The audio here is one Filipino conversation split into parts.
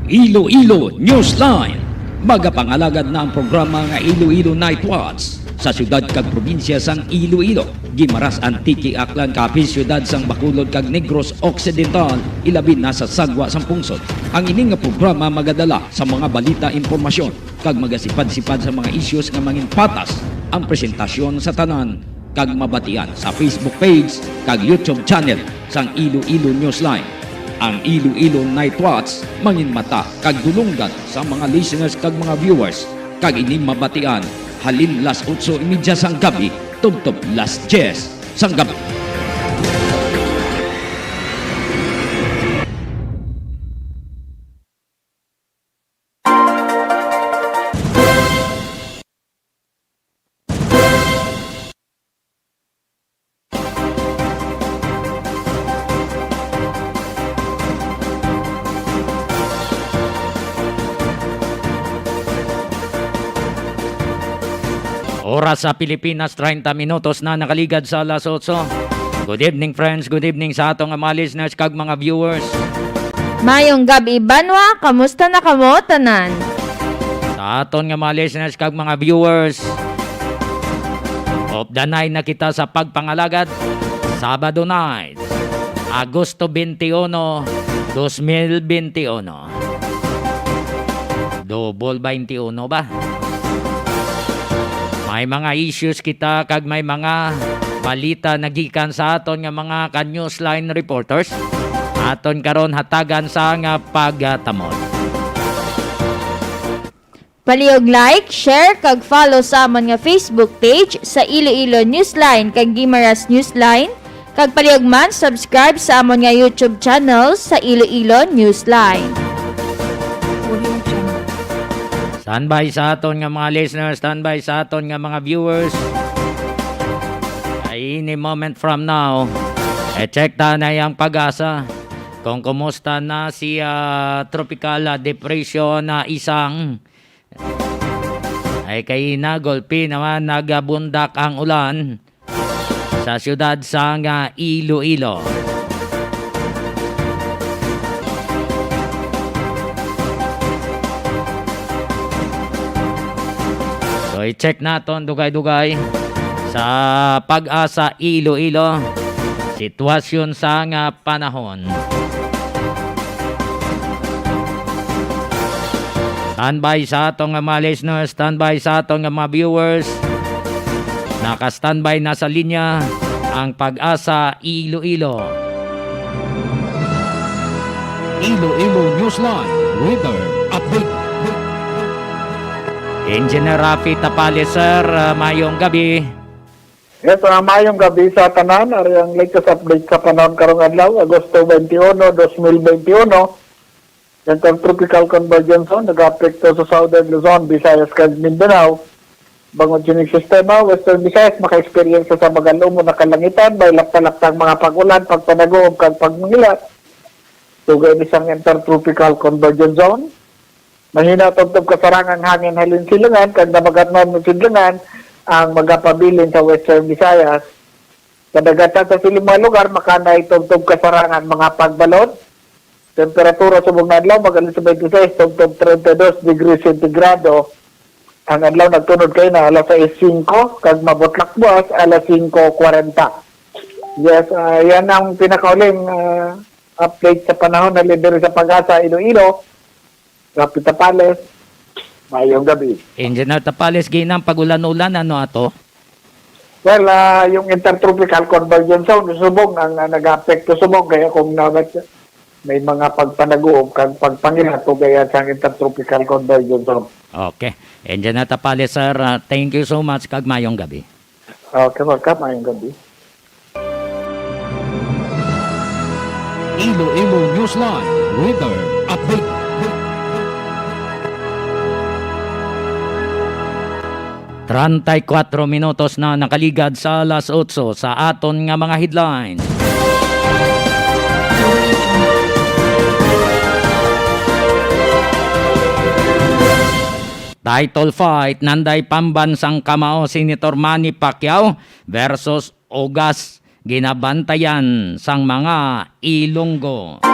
Iloilo Newsline. Magapangalagad na ang programa nga Iloilo Night Watch sa syudad kag probinsya sang Iloilo. Gimaras Antique Aklan kapin syudad sang Bacolod kag Negros Occidental ilabi na sa sagwa sang pungsod. Ang ini nga programa magadala sa mga balita, impormasyon kag magasipad-sipad sa mga issues nga mangin patas ang presentasyon sa tanan kag mabatian sa Facebook page kag YouTube channel sang Iloilo Newsline. Ang Iloilo Night Watch mangin mata kag dulunggan sa mga listeners kag mga viewers kag ini mabatian halin las 8:30 sang gabi tubtob las 10 sang gabi. Oras sa Pilipinas, 30 minutos na nakaligad sa alas 8. Good evening friends, good evening sa atong mga listeners kag mga viewers. Mayong gabi Banwa, kamusta na kamo tanan? Sa aton nga mga listeners kag mga viewers, of the night na kita sa pagpangalagad, Sabado night, Agosto 21, 2021. Double 21 ba? May mga issues kita kag may mga balita nagikan sa aton nga mga ka-newsline reporters. Aton karon hatagan sa nga pagtamon. Paliog like, share kag follow sa amon nga Facebook page sa Iloilo Newsline kag Gimaras Newsline. Kag paliog man subscribe sa amon nga YouTube channel sa Iloilo Newsline. Standby sa aton nga mga listeners, standby sa aton nga mga viewers. Any moment from now, check ta na yung pag-asa kung kumusta na si tropical depression na isang ay kay nagolpi naman nagabundak ang ulan sa syudad sa nga Iloilo. So i-check naton dugay-dugay sa Pag-asa Iloilo sitwasyon sa nga panahon. Standby sa atong nga mga listeners, standby sa atong nga mga viewers. Naka-standby na sa linya ang Pag-asa Iloilo. Iloilo Newsline Weather Update. Engineer Rafi Tapales, sir, mayong gabi. Yes, mayong gabi sa tanan. Ari ang latest update sa panahon karong adlaw, Agosto 21, 2021. Yung tropical convergence zone nag-apekto sa Southern Luzon, Visayas kag Mindanao. Bangod sining sistema, Western Visayas maka-experience sa magalumo na kalangitan, may lakta-laktang mga pag-ulan, pagpanagob kag pagmangilat. Tugay isang intertropical convergence zone. Mahina tugtog kasarangang hangin halin silangan kag nabagatnon ng silangan ang magapabilin sa Western Visayas. Kadagatan sa siling mga lugar makanay tugtog kasarangan mga pagbalot. Temperatura sa buong adlaw magaling sa 26 tugtog 32 degrees centigrado. Ang adlaw nagtunod kay na alas 6:05 kag mabutlak buwas alas 5:40. Yes, yan ang pinakauling update sa panahon na lider sa Pag-asa Iloilo. Rapi Tapales, mayong gabi. Engineer Tapales, ginang pag-ulan-ulan, ano ato? Well, yung intertropical convergence zone, subong ang nag-apekto subong, kaya kung may mga pagpanaguom, kang pagpangilat, kaya sa intertropical convergence zone. Okay. Engineer Tapales, sir, thank you so much, kag mayong gabi. Okay, welcome, mayong gabi. Iloilo Newsline Weather Update. 34 minutos na nakaligad sa alas 8 sa aton nga mga headlines. Title fight, nanday pambansang kamao Senator Manny Pacquiao versus Ogas ginabantayan sang mga Ilonggo.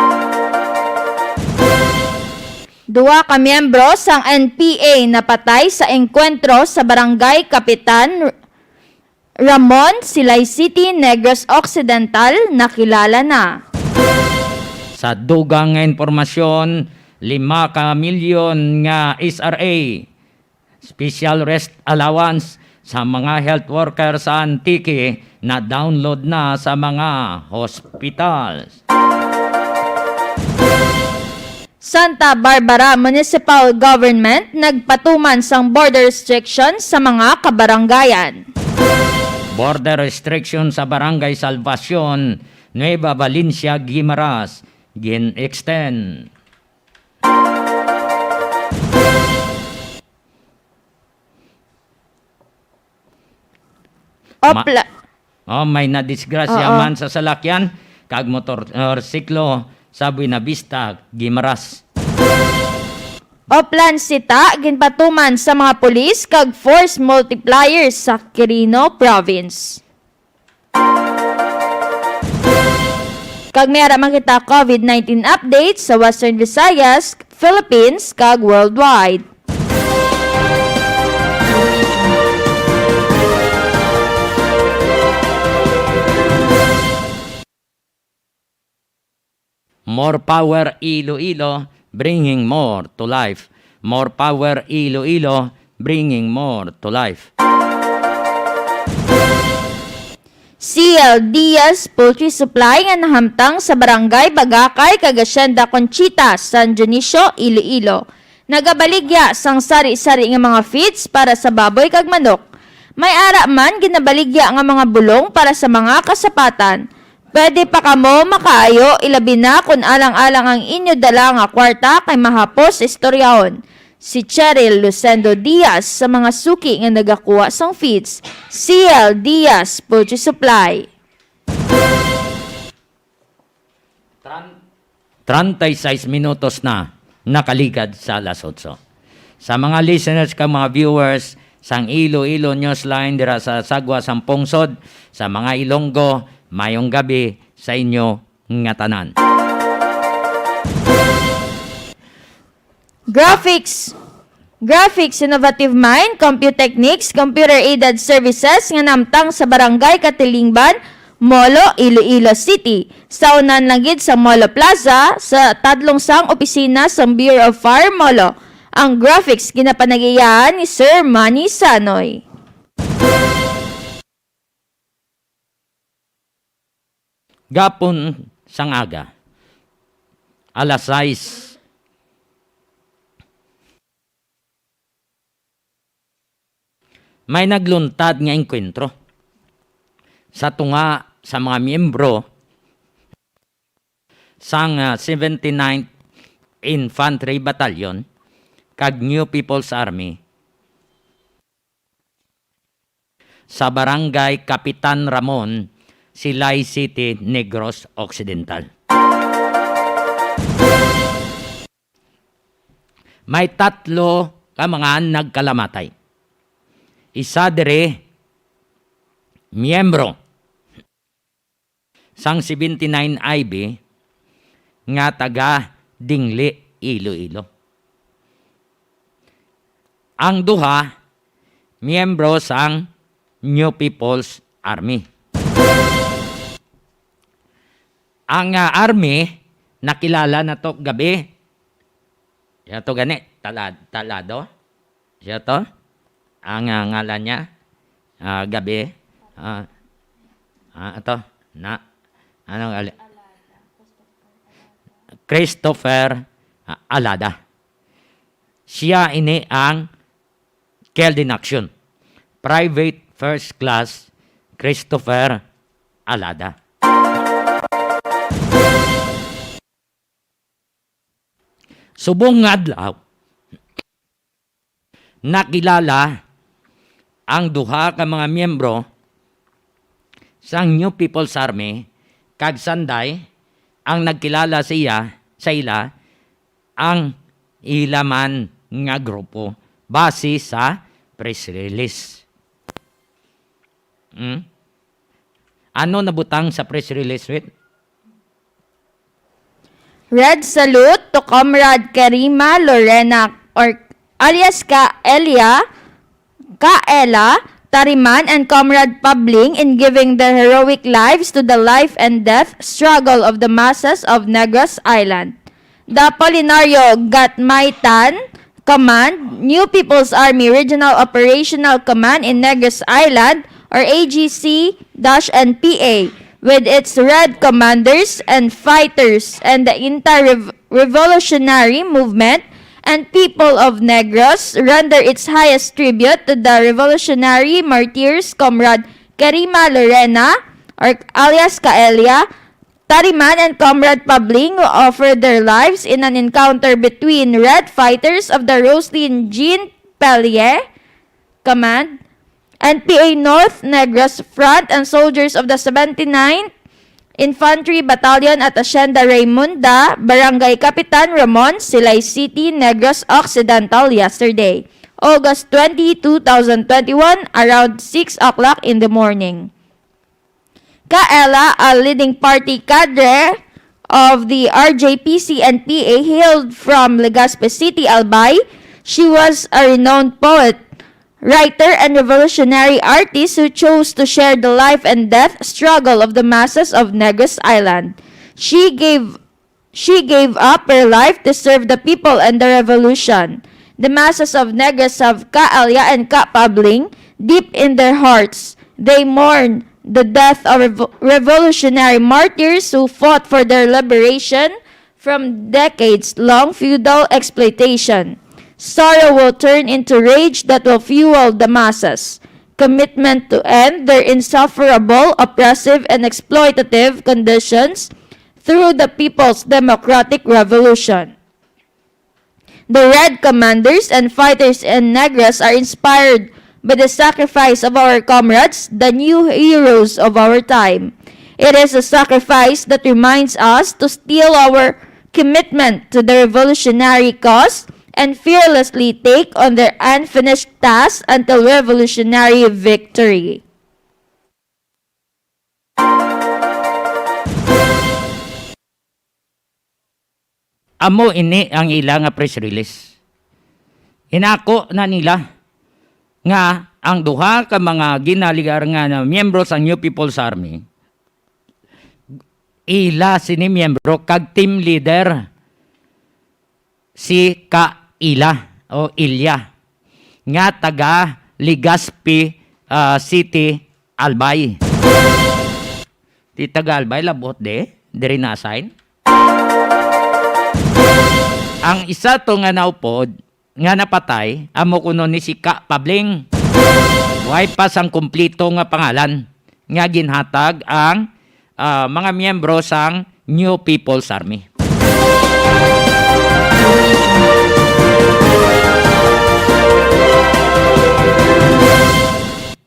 Duwa ka miyembro sang NPA napatay sa engkwentro sa Barangay Kapitan Ramon, Silay City, Negros Occidental, nakilala na. Sa dugang nga impormasyon, 5 ka milyon nga SRA, Special Rest Allowance, sa mga health worker sa Antique na download na sa mga hospitals. Santa Barbara Municipal Government nagpatuman sang border restriction sa mga kabaranggayan. Border restriction sa Barangay Salvacion, Nueva Valencia, Guimaras, gin-extend. May nadisgrasya Oo. man sa salakyan, kag motorsiklo sa Buena Vista, Guimaras. Oplan sita ginpatuman sa mga pulis kag force multipliers sa Quirino Province. Kag mayara man kita COVID-19 update sa Western Visayas, Philippines kag worldwide. More power Iloilo, bringing more to life. More power Iloilo, bringing more to life. CL Diaz Poultry Supply nga nahamtang sa Barangay Bagakay kag Hacienda Conchita, San Dionisio, Iloilo. Nagabaligya sang sari-sari nga mga feeds para sa baboy kag manok. May ara man ginabaligya nga mga bulong para sa mga kasapatan. Pwede pa kamo makaayo ilabi na kung alang-alang ang inyo dala nga kwarta kay mahapos istoryahon. Si Cheryl Lucendo Diaz sa mga suki nga nagakuha sang feeds. CL Diaz Poultry Supply. 36 minutos na nakaligad sa alas 8. Sa mga listeners ka mga viewers sang Iloilo Newsline dira sa Sagwa Sampungsod, sa mga Ilonggo, mayong gabi sa inyo nga tanan. Graphics Innovative Mind, Computechnics, Computer-Aided Services nga namtang sa Barangay Katilingban, Molo, Iloilo City. Sa unan langid sa Molo Plaza, sa tadlong sang opisina sa Bureau of Fire Molo. Ang graphics ginapanagiyahan ni Sir Manny Sanoy. Gapon sang aga, alas 6. May nagluntad nga engkwentro sa tunga sa mga miyembro sang 79th Infantry Battalion kag New People's Army sa Barangay Kapitan Ramon, Silay City, Negros Occidental. May 3 ka mga nagkalamatay. Isa dire miyembro sang 79 IB nga taga Dingli, Iloilo. Ang duha miyembro sang New People's Army. Ang army nakilala na to gabi. Siya to gani, talado. Siya to. Ang ngalan niya gabi. Ito na anong Christopher Alada. Siya ini ang killed in action. Private First Class Christopher Alada. Subong adlaw, nakilala ang duha ka mga miyembro sa New People's Army kag sanday ang nagkilala sa ila ang ilaman nga grupo base sa press release. Ano nabutang sa press release with? Red salute to Comrade Karima Lorena or alias Kaela Tariman and Comrade Pabling in giving their heroic lives to the life and death struggle of the masses of Negros Island. The Apolinario Gatmaitan Command, New People's Army Regional Operational Command in Negros Island or AGC-NPA with its red commanders and fighters and the entire revolutionary movement and people of Negros render its highest tribute to the revolutionary martyrs Comrade Karima Lorena or alias Kaelia Tariman and Comrade Pabling who offered their lives in an encounter between red fighters of the Roslyn Jean Pellier Command NPA North Negros Front and soldiers of the 79th Infantry Battalion at Hacienda Raymunda, Barangay Capitan Ramon, Silay City, Negros Occidental yesterday, August 20, 2021, around 6 o'clock in the morning. Kaela, a leading party cadre of the RJPC-NPA, hailed from Legazpi City, Albay. She was a renowned poet, writer, and revolutionary artist who chose to share the life and death struggle of the masses of Negros Island. She gave up her life to serve the people and the revolution. The masses of Negros have Kaelia and Pabling deep in their hearts. They mourn the death of revolutionary martyrs who fought for their liberation from decades-long feudal exploitation. Sorrow will turn into rage that will fuel the masses. Commitment to end their insufferable, oppressive, and exploitative conditions through the People's Democratic Revolution. The Red Commanders and fighters in Negros are inspired by the sacrifice of our comrades, the new heroes of our time. It is a sacrifice that reminds us to steel our commitment to the revolutionary cause and fearlessly take on their unfinished task until revolutionary victory. Amo ini ang ila nga press release. Inako na nila nga ang duha ka mga ginaligar nga na miyembro sa New People's Army ila sini miyembro kag team leader si Kaila o Ilya nga taga Legazpi City, Albay. Di taga Albay labot diri na assign. Ang isa to nga naupod nga napatay amo kuno ni si Pabling. Way pa sang kumplito nga pangalan nga ginhatag ang mga miyembro sang New People's Army.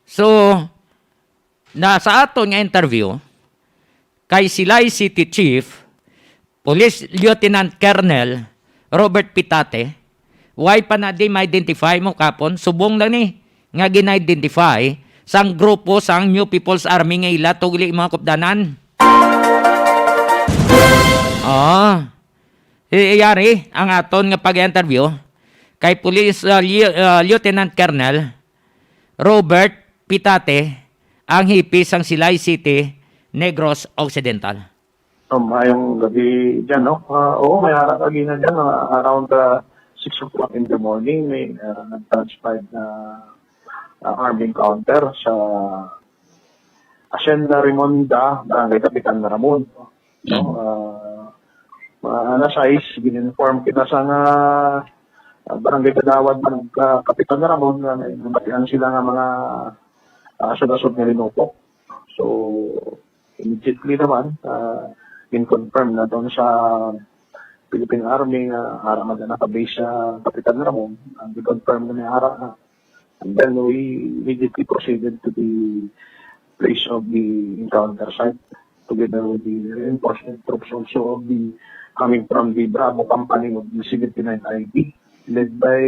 So, sa aton nga interview kay Silay City Chief Police Lieutenant Colonel Robert Pitate, way pa na di ma-identify mo kapon, subong lang ni nga gina-identify sang grupo sang New People's Army nga ila tugli mga kupdanan. Iyari ang aton nga pag-interview kay Police Lieutenant Colonel Robert Pitate, ang hipis sang Silay City, Negros Occidental. Mayong gabi dyan, no? Oo, may harakaginan dyan. Around 6 o'clock in the morning, may nag-transpired na armed encounter sa Hacienda Raymunda, Barangay Capitan Ramon. No? Alas 6, gininform kita sa Barangay Kadawad ng Capitan Ramon na nabatihan sila nga mga asod-asod na linupok. So, immediately naman, in-confirm na doon sa Philippine Army na haramag na nakabase sa Capitan Ramon. And we confirm na may harap na. And then we immediately proceeded to the place of the encounter site together with the reinforcement troops also of the coming from the Bravo Company of the 79 IB led by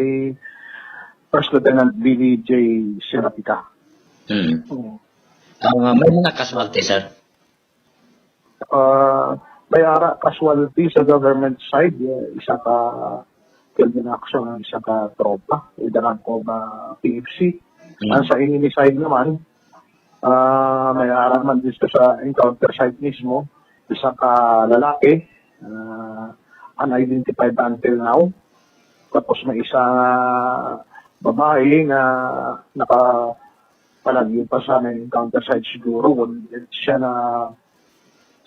First Lieutenant Billy J. Serapita. May mga casualty, sir? may ara casualty sa government side, isa ka killed in action, isa ka tropa, with the rank of PFC. Ang sa enemy side naman, may ara man dito sa encounter site mismo, isa ka lalaki, unidentified until now. Tapos may isa babae na nakapalagyo pa sa encounter site siguro. Siya na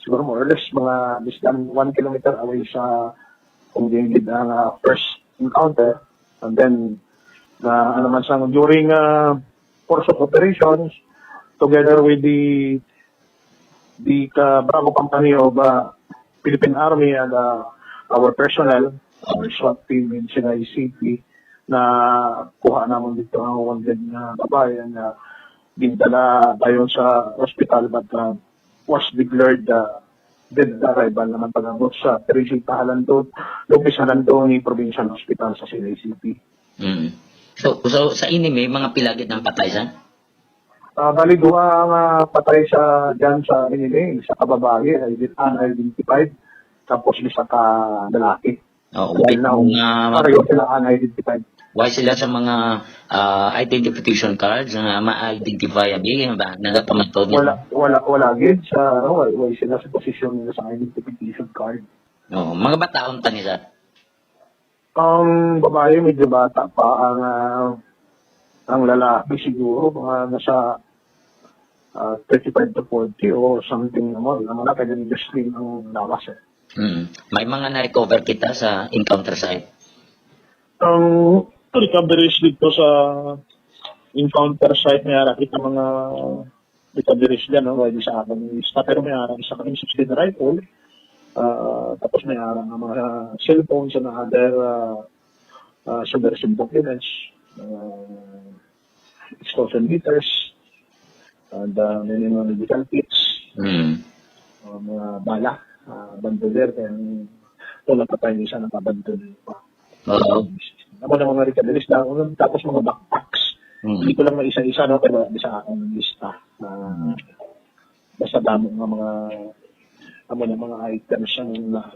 siguro more or less mga less than 1 kilometer away sa kung dinigid ang first encounter. And then, ano man sa during course of operations, together with the Bravo Company of Philippine Army and our personnel, our SWAT team in Sinai City, na kuha naman dito ang wanted na babae na dinala tayo sa hospital but was declared dead arrival naman pag-abot sa resultahan doon, lupisanan doon ni Provincial Hospital sa Sinai City. So sa enemy, mga pilagid ng patay sa? Bali, duha ang patay sa dyan sa enemy, isa ka babae, unidentified, tapos isa ka lalaki. Why pareho sila unidentified. Why sila sa mga identification cards na ma-identify ba na napamatod nila? Wala gid sa wala sila sa posisyon nila sa identification card. Mga bataon pa nila. Ang babae medyo bata pa, ang lalaki siguro mga nasa 35 to 40 or something naman. Ang malaki din just ang lawas. May mga na-recover kita sa encounter site. Ang recoveries dito sa encounter site, may ara kita mga recoveries dyan, hindi sa akin pero may ara sa akin 16 rifle, tapos may ara ng mga cellphones and other subversive documents, extortion meters, and may mga medical kits, mga bala, bandoler, and wala pa tayo isa nakabandoler pa. Ako ng mga recoveries lang, tapos mga backpacks. Hindi ko lang maisa-isa, pero sa akin lista. Basta damo ng mga items na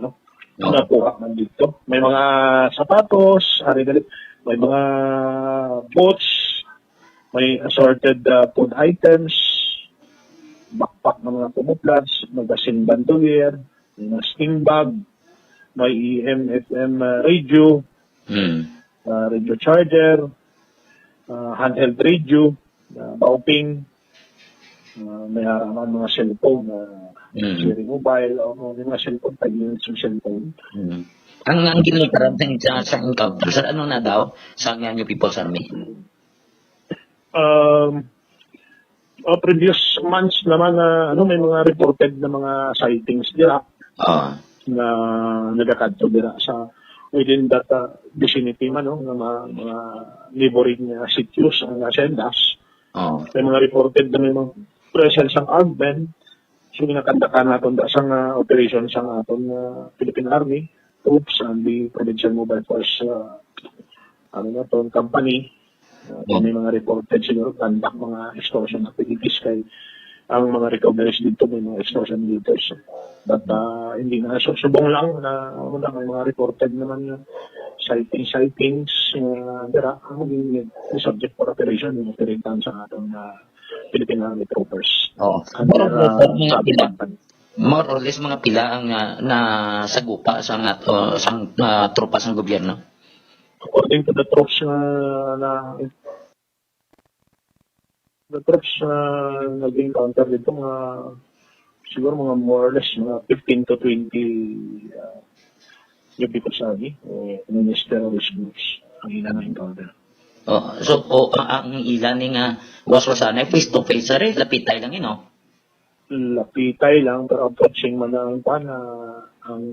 nakuha man dito. May mga sapatos, may mga boots, may assorted food items, backpack ng mga camouflage, magazine bandolier, may mga sling bag, may EM, FM radio, radio charger, handheld radio, bauping, may haraman mga cellphone, sharing mobile, o mga cellphone, tag-units yung cellphone. Ang ginagawa sa encounter, sa ano na daw? Sa New People's Army? Previous months naman may mga reported na mga sightings dira na nagakadto dira sa within that vicinity man, ng mga neighboring cities ang asendas. May mga reported na may mga presence ng armed men. So, nakakandakan natin sa operation sa aton Philippine Army troops and the Provincial Mobile Force company. May mga reported siguro kandak mga extortion activities kay ang mga recoveries dito, may mga extortion leaders. But hindi na subong lang na may mga reported naman yung sightings dira ang subject for operation yung operatan sa atong Philippine Army troopers. More or less mga pila ang nasagupa sa tropa sa gobyerno. According to the troops nag-encounter dito, siguro mga more or less mga 15 to 20 yung People's Army o terrorist groups ang ilan na encounter. Ang ilan nga waswasan ay face to face rin, lapitay lang Lapitay lang, pero approaching man ang ang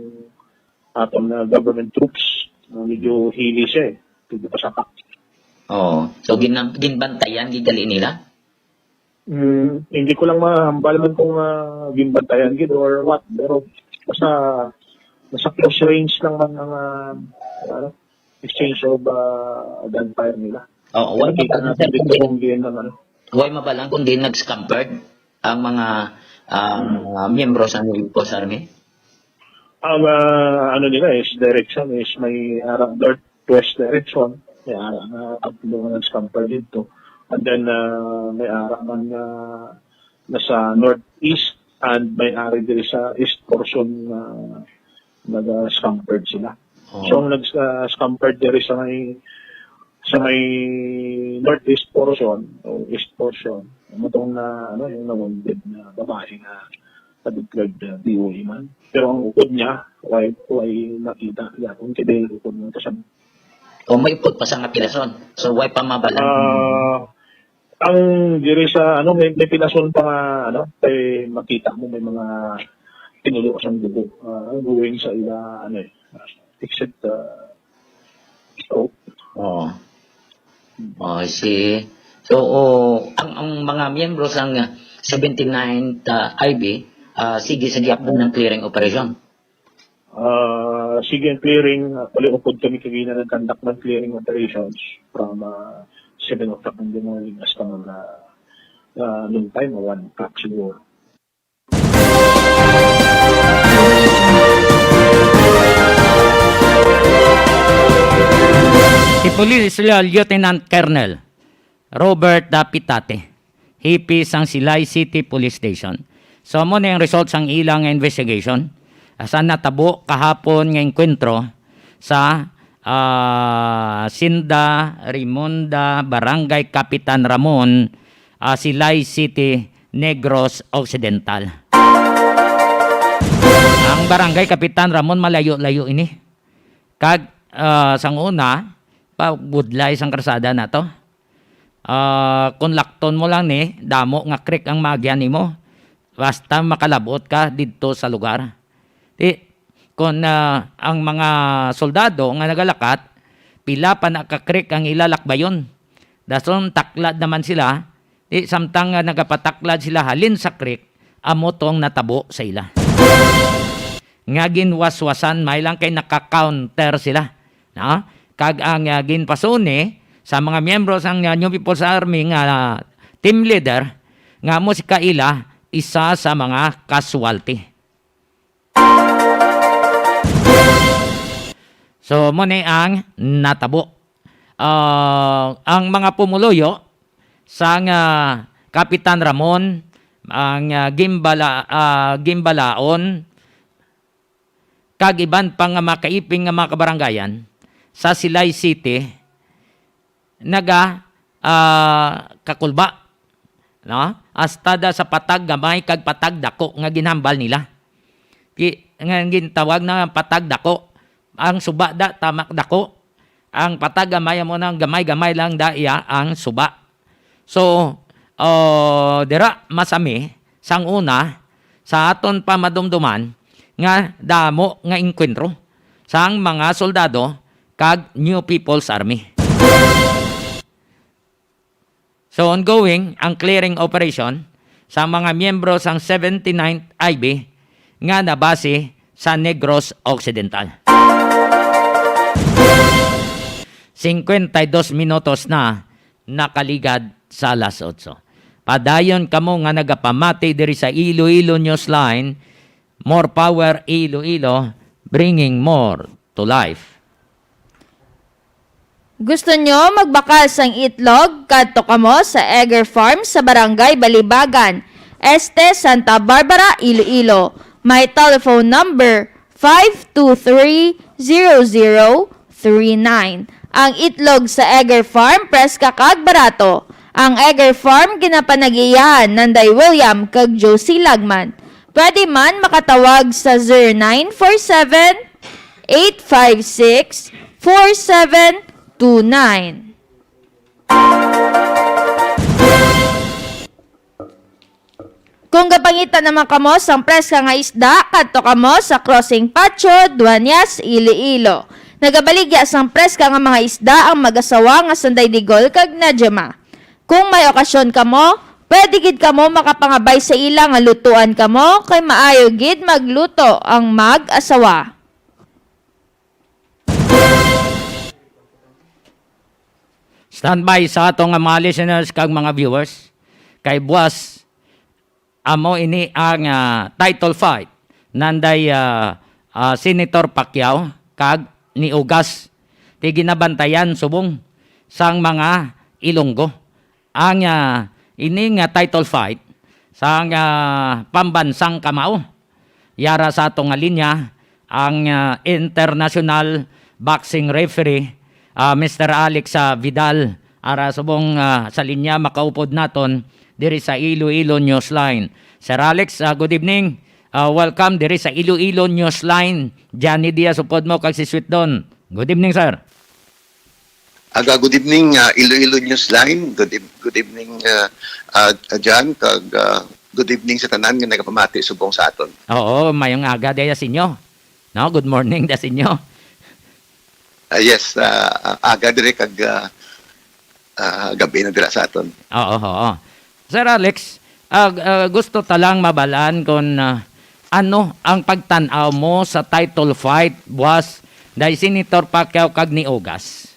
atong na government troops, medyo hili siya hindi pa sapak. So ginbantayan, gigali nila? Hindi ko lang mahambal man kung ginbantayan gid or what, pero basta nasa close range lang man ang exchange of gunfire nila. Why Why mabalang kung di nag-scampered ang mga miyembro sa New People's Army? Ang ano nila is direction is may arang northwest direction. May arang pagtulungan ng scamper dito. And then may arang man nasa northeast and may ari diri sa east portion nag-scampered sila. So ang nag-scampered diri sa may northeast portion o east portion, matong na ano yung nawundid na babae na paduglag na DOE man. Pero ang ukod niya, why nakita niya kung kaya ukod mo ito sa O may ipot pa sa nga pilason. So, why pa mabalan? ang diri sa ano may pinason pa nga kay makita mo may mga tinulo sa dugo going sa ila exit stroke. Oh. Oh, I see. So, ang mga miyembro sa 79th IB, sige sa giapon ng clearing operation. Sige ang clearing, paliupod kami kagina ng conduct ng clearing operations from 7 o'clock in the morning hasta mga noon time, 1 o'clock siguro. Si Police Lieutenant Colonel Robert Pitate, hipis ang Silay City Police Station. So mo na yung results ang ilang investigation. Saan natabo kahapon ng enkwentro sa Sinda, Rimonda, Barangay Kapitan Ramon, Silay City, Negros Occidental. Ang Barangay Kapitan Ramon malayo-layo ini. Kag sang una, pabudlay sang karsada na to. Kung lakton mo lang ni, damo nga creek ang magyan nimo. Basta makalabot ka dito sa lugar. Kung ang mga soldado nga nagalakat, pila pa nakakrik ang ilalakbayon. Dason taklad naman sila, samtang nagapataklad sila halin sa creek, amo tong natabo sa ila. Nga ginwaswasan, may lang kay naka-counter sila. No? Kag ang ginpasuni sa mga miyembro ng New People's Army nga team leader, nga mo si Kaila, isa sa mga casualty. So, mo ni ang natabo. Ang mga pumuluyo sa Kapitan Ramon, ang gimbalaon, kagiban pang makaiping nga mga kabarangayan, sa Silay City, kakulba. No? Astada sa patag gamay kag patag dako nga ginhambal nila. Nga gintawag na patag dako. Ang suba da tamak dako. Ang patag gamay mo nang gamay-gamay lang da iya ang suba. So, dira masami sang una sa aton pa madumduman nga damo nga enkwentro sang mga soldado kag New People's Army. So ongoing ang clearing operation sa mga miyembro sang 79th IB nga nabase sa Negros Occidental. 52 minutos na nakaligad sa alas 8. Padayon kamo nga nagapamati diri sa Iloilo Newsline. More power Iloilo, bringing more to life. Gusto nyo magbakal sang itlog? Kadto kamo sa Egger Farm sa Barangay Balibagan, Este, Santa Barbara, Iloilo. May telephone number 523-0039. Ang itlog sa Egger Farm, preska kag barato. Ang Egger Farm, ginapanagiyan Nanday William kag Josie Lagman. Pwede man makatawag sa 0947-856-4729. Kung gapangita naman kamo sang preska nga isda, kadto kamo sa Crossing Patio, Duanyas, Iloilo. Nagabaligya sang preska nga mga isda ang mag-asawa nga Sanday Digol kag Najama. Kung may okasyon kamo, pwede gid kamo makapangabay sa ilang nga lutuan kamo kay maayo gid magluto ang mag-asawa. Standby sa atong mga listeners kag mga viewers. Kay buwas amo ini ang title fight nanday Senator Pacquiao kag ni Ugas ti ginabantayan subong sang mga Ilonggo. Ang ini nga title fight sang pambansang kamao. Yara sa atong nga linya ang international boxing referee Mr. Alex Vidal ara subong sa linya makaupod naton diri sa Iloilo Newsline. Sir Alex, good evening. Welcome diri sa Iloilo Newsline. Johnny Diaz upod mo kag si Sweet Don. Good evening, sir. Good evening, Iloilo Newsline. Good evening, John. Good evening sa tanan nga nagapamati subong sa aton. Oo, mayong aga daya sinyo. No, good morning da sinyo. Yes, aga dire kag gabi na dira sa aton. Oo. Sir Alex, gusto talang mabalaan kung ano ang pagtanaw mo sa title fight was dahil Senator Pacquiao kag ni Ugas.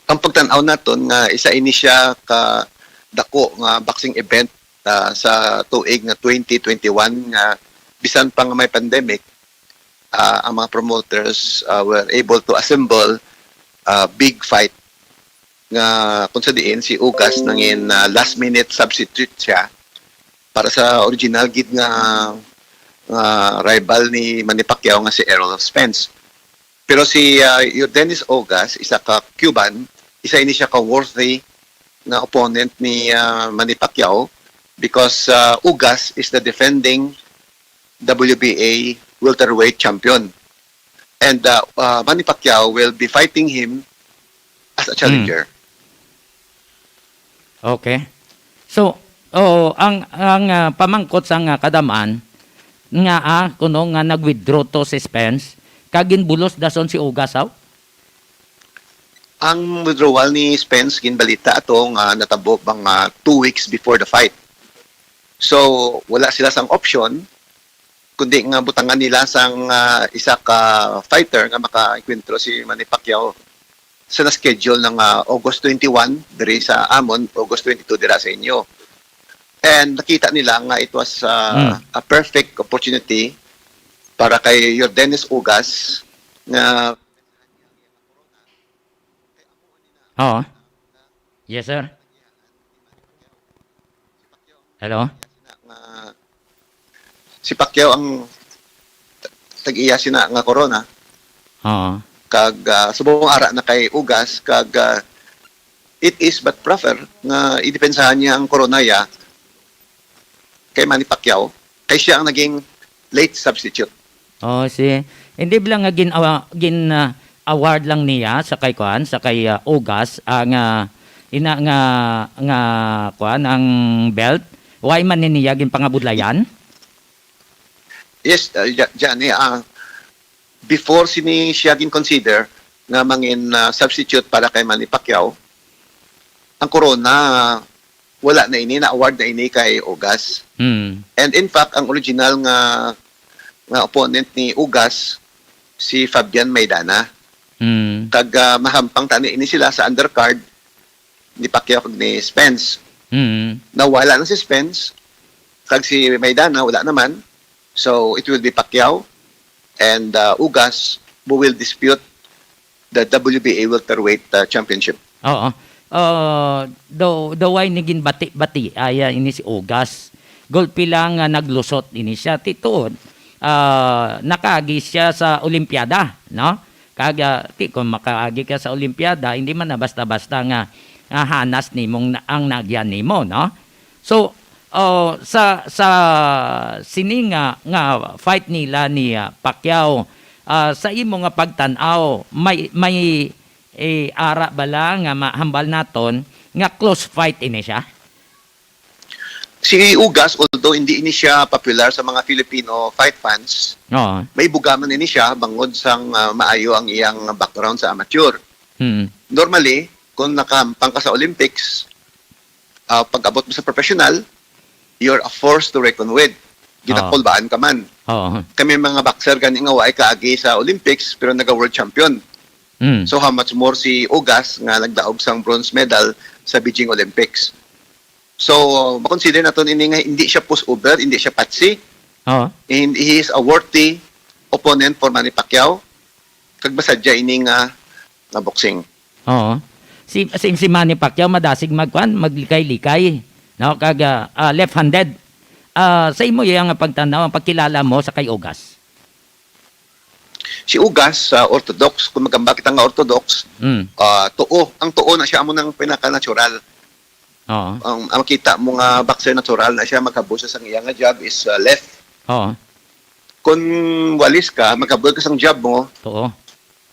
Ang pagtan-aw naton nga isa ini siya ka dako nga boxing event sa tuig nga 2021 nga bisan pa nga may pandemic, ang mga promoters were able to assemble a big fight nga kung sa diin si Ugas nangin last minute substitute siya para sa original gid nga rival ni Manny Pacquiao nga si Errol Spence. Pero si Yordenis Ugas, isa ka Cuban, isa ini siya ka worthy na opponent ni Manny Pacquiao because Ugas is the defending WBA welterweight champion. And Manny Pacquiao will be fighting him as a challenger. Okay. So, ang pamangkot sa nga kadamaan nga kuno nga nag-withdraw to si Spence kagin bulos dason si Ugas aw. Ang withdrawal ni Spence ginbalita ato nga natabo bang 2 weeks before the fight. So wala sila sang option kundi nga butangan nila sang isa ka fighter nga maka-enkwentro si Manny Pacquiao sa na-schedule ng August 21 diri sa Amon, August 22 dira sa inyo. And nakita nila nga it was a perfect opportunity para kay Yordenis Ugas na Oo. Yes, sir. Hello? si Pacquiao ang tag-iya sina nga corona. Oo. Kag subong ara na kay Ugas kag it is but prefer nga idepensahan niya ang corona ya kay Manny Pacquiao kay siya ang naging late substitute. Oh, hindi lang nga award lang niya sa kay kuan, sa kay Ugas ang ina nga kuan ang belt. Why man niya gin pangabudlayan? Yes, before siya gin consider nga mangin substitute para kay Manny Pacquiao, ang corona wala na ini na award na ini kay Ugas. And in fact, ang original nga opponent ni Ugas si Fabian Maidana. Kag mahampang tani ini sila sa undercard ni Pacquiao kag ni Spence. Nawala na si Spence kag si Maidana wala naman. So it will be Pacquiao and Ugas who will dispute the WBA welterweight championship. Oo. The way naging bati aya ini si Ugas. Golpi lang naglusot ini siya tituod. Nakaagi siya sa Olimpiada, no? Kaga kung makaagi ka sa Olimpiada, hindi man na basta-basta nga hanas nimong ang nagyan nimo, no? So sa sininga nga fight nila ni Pacquiao, sa imo nga pagtan-aw may ara bala nga mahambal naton nga close fight ini siya? Si Ugas, although hindi ini siya popular sa mga Filipino fight fans, may bugaman ini siya bangod sang maayo ang iyang background sa amateur. Normally, kung nakahampang ka sa Olympics, pag abot mo sa professional, you're a force to reckon with. Ginapulbaan ka man. Kami mga boxer gani nga waay kaagi sa Olympics pero naga-world champion. So how much more si Ugas nga nagdaog sang bronze medal sa Beijing Olympics. So makonsider naton ini nga hindi siya pushover, hindi siya patsi. Oo. And he is a worthy opponent for Manny Pacquiao. Kag basadya ini nga boxing. Oo. Si Manny Pacquiao madasig maglikay-likay. No, kag left-handed. Sa imo yang pagtanaw ang pagkilala mo sa kay Ugas. Si Ugas, orthodox, kung magamba kita nga orthodox, ang tuo na siya amo ng pinaka-natural. Oo. Ang makita mo nga boxer natural na siya magkabusa sa iyang nga jab is left. Oo. Kung walis ka, magkabusa ka sa jab mo Totoo.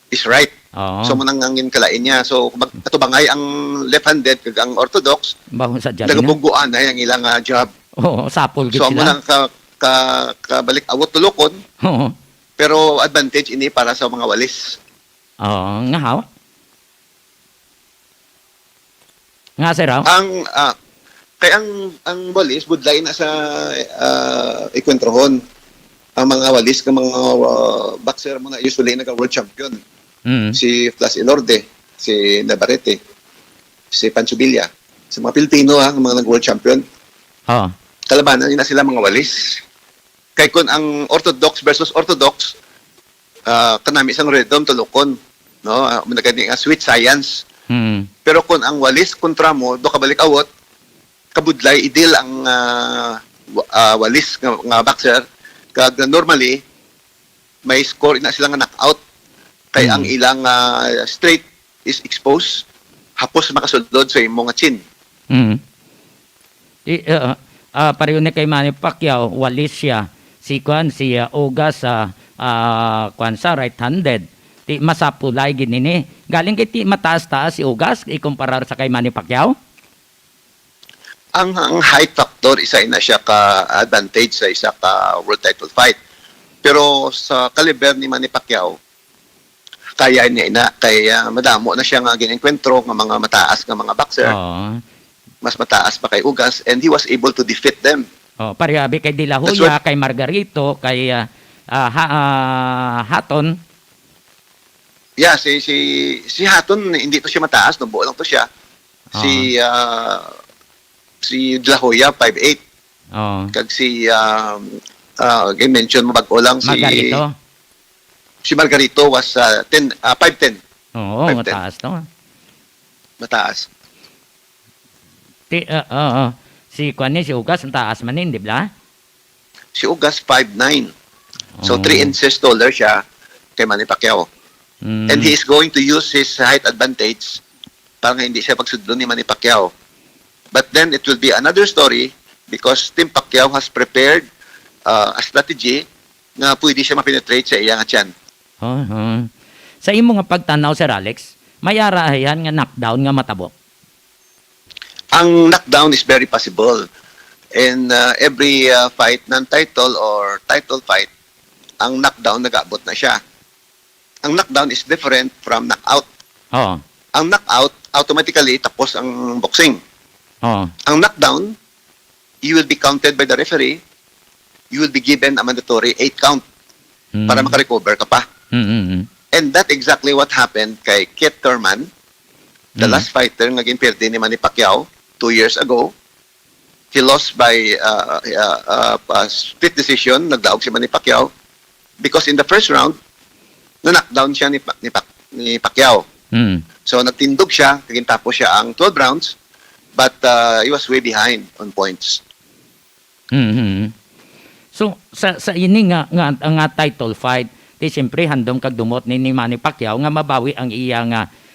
is right. Oo. So mo nang angin kalain niya. So katubangay ang left-handed kag ang orthodox, Bago sa jab na. nagabuguan na yung ilang jab. Oo, sapol gid So mo sila. nang kabalik awot tulokon, Oo. pero advantage ini para sa mga walis. Oo, nga haw. Nga sir raw. Kaya ang walis budlay na sa ikwentrohon. Ang mga walis ng mga boxer mo na usually nagka-world champion. Si Flas Ilorde, si Navarrete, si Pancho Villa. Sa mga Pilipino ang mga nag-world champion. Oo. Kalabanan na sila mga walis. Kaya kung ang orthodox versus orthodox, kanami isang rhythm tulukon. No? Managani nga sweet science. Pero kung ang walis kontra mo, do kabalik awot, kabudlay idil ang walis nga boxer. Kag normally, may score na sila nga knockout. Kaya ang ilang straight is exposed, hapos makasulod sa imong nga chin. Pareho ni kay Manny Pacquiao, walis siya. Si Ugas sa sa right-handed. Ti masapulay ginini. Galing kay ti mataas-taas si Ugas ikumparar sa kay Manny Pacquiao. Ang height factor isa na siya ka advantage sa isa ka world title fight. Pero sa caliber ni Manny Pacquiao, kaya niya ina kaya madamo na siya nga ginenkwentro ng mga mataas nga mga boxer. Oo. Mas mataas pa kay Ugas and he was able to defeat them. Oh, parehabi kay De La That's Hoya, kay Margarito, kay Hatton. Yeah, si Hatton hindi to siya mataas, no buo lang to siya. Si De La Hoya 5'8". Oh. Kag si mention mo bago lang Margarito. si Margarito was 5'10". Oo, 5'10". mataas to. Mataas. Si Ugas, ang taas man din, di ba? Si Ugas 5'9". So Oh. 3 inches taller siya kay Manny Pacquiao. And he is going to use his height advantage para nga hindi siya pagsudlo ni Manny Pacquiao. But then it will be another story because Team Pacquiao has prepared a strategy na pwede siya ma-penetrate sa iyang tiyan. Sa imo nga pagtanaw, Sir Alex, may arahan nga knockdown nga matabo. Ang knockdown is very possible. In every fight, non-title or title fight, ang knockdown nag-abot na siya. Ang knockdown is different from knockout. Oo. Ang knockout, automatically tapos ang boxing. Oo. Ang knockdown, you will be counted by the referee. You will be given a mandatory 8 count para makarecover ka pa. And that exactly what happened kay Keith Thurman, the last fighter nga ginperde ni Manny Pacquiao 2 years ago. He lost by split decision, nagdaog si Manny Pacquiao because in the first round, na-knockdown siya ni Pacquiao. So nagtindog siya, kagintapos siya ang 12 rounds, but he was way behind on points. So sa ini nga title fight, di siyempre handom kag dumot ni Manny Pacquiao nga mabawi ang iya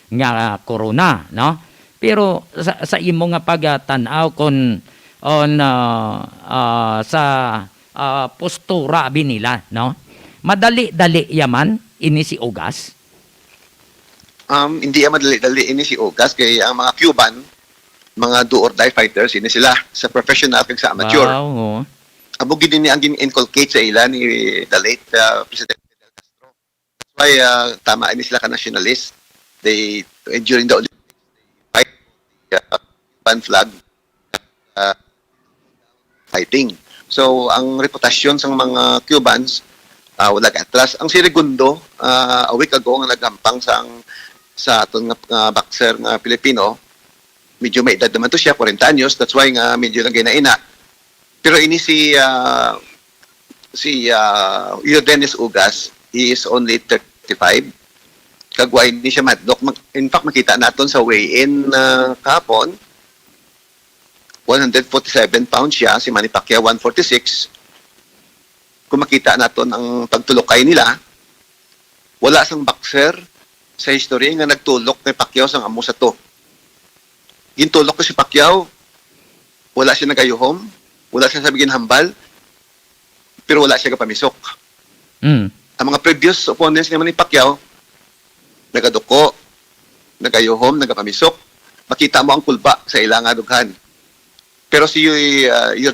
nga corona, no? Pero sa imo nga pagtanaw kon sa postura binila, no? Madali-dali yaman ini si Ugas. Hindi madali-dali ini si Ugas kay ang mga Cuban, mga do or die fighters, ini sila sa professional kag sa amateur. Wow. Abo gid ni ang gin-inculcate sa ila ni the late President Fidel Castro. That's why tama ini sila ka nationalist. They during the Olympics they fight the Cuban flag fighting. So ang reputasyon sa mga Cubans wala ka atras. Ang si Segundo a week ago nga naghampang sa aton nga boxer nga Pilipino, medyo may edad naman to siya, 40 anyos, that's why nga medyo lang ginaina. Pero ini si si Dennis Ugas, he is only 35. Kagway ni siya madlock. In fact, makita natin sa weigh-in kahapon, 147 pounds siya, si Manny Pacquiao 146. Kung makita natin ang pagtulokay nila, wala sang boxer sa history nga nagtulok ni Pacquiao sang amo sa to. Gintulok ko si Pacquiao, wala siya nagayuhom, wala siya sabigin hambal, pero wala siya kapamisok. Ang mga previous opponents naman ni Pacquiao, nagaduko, nagayuhom, nagapamisok, makita mo ang kulba sa ilang adughan. Pero si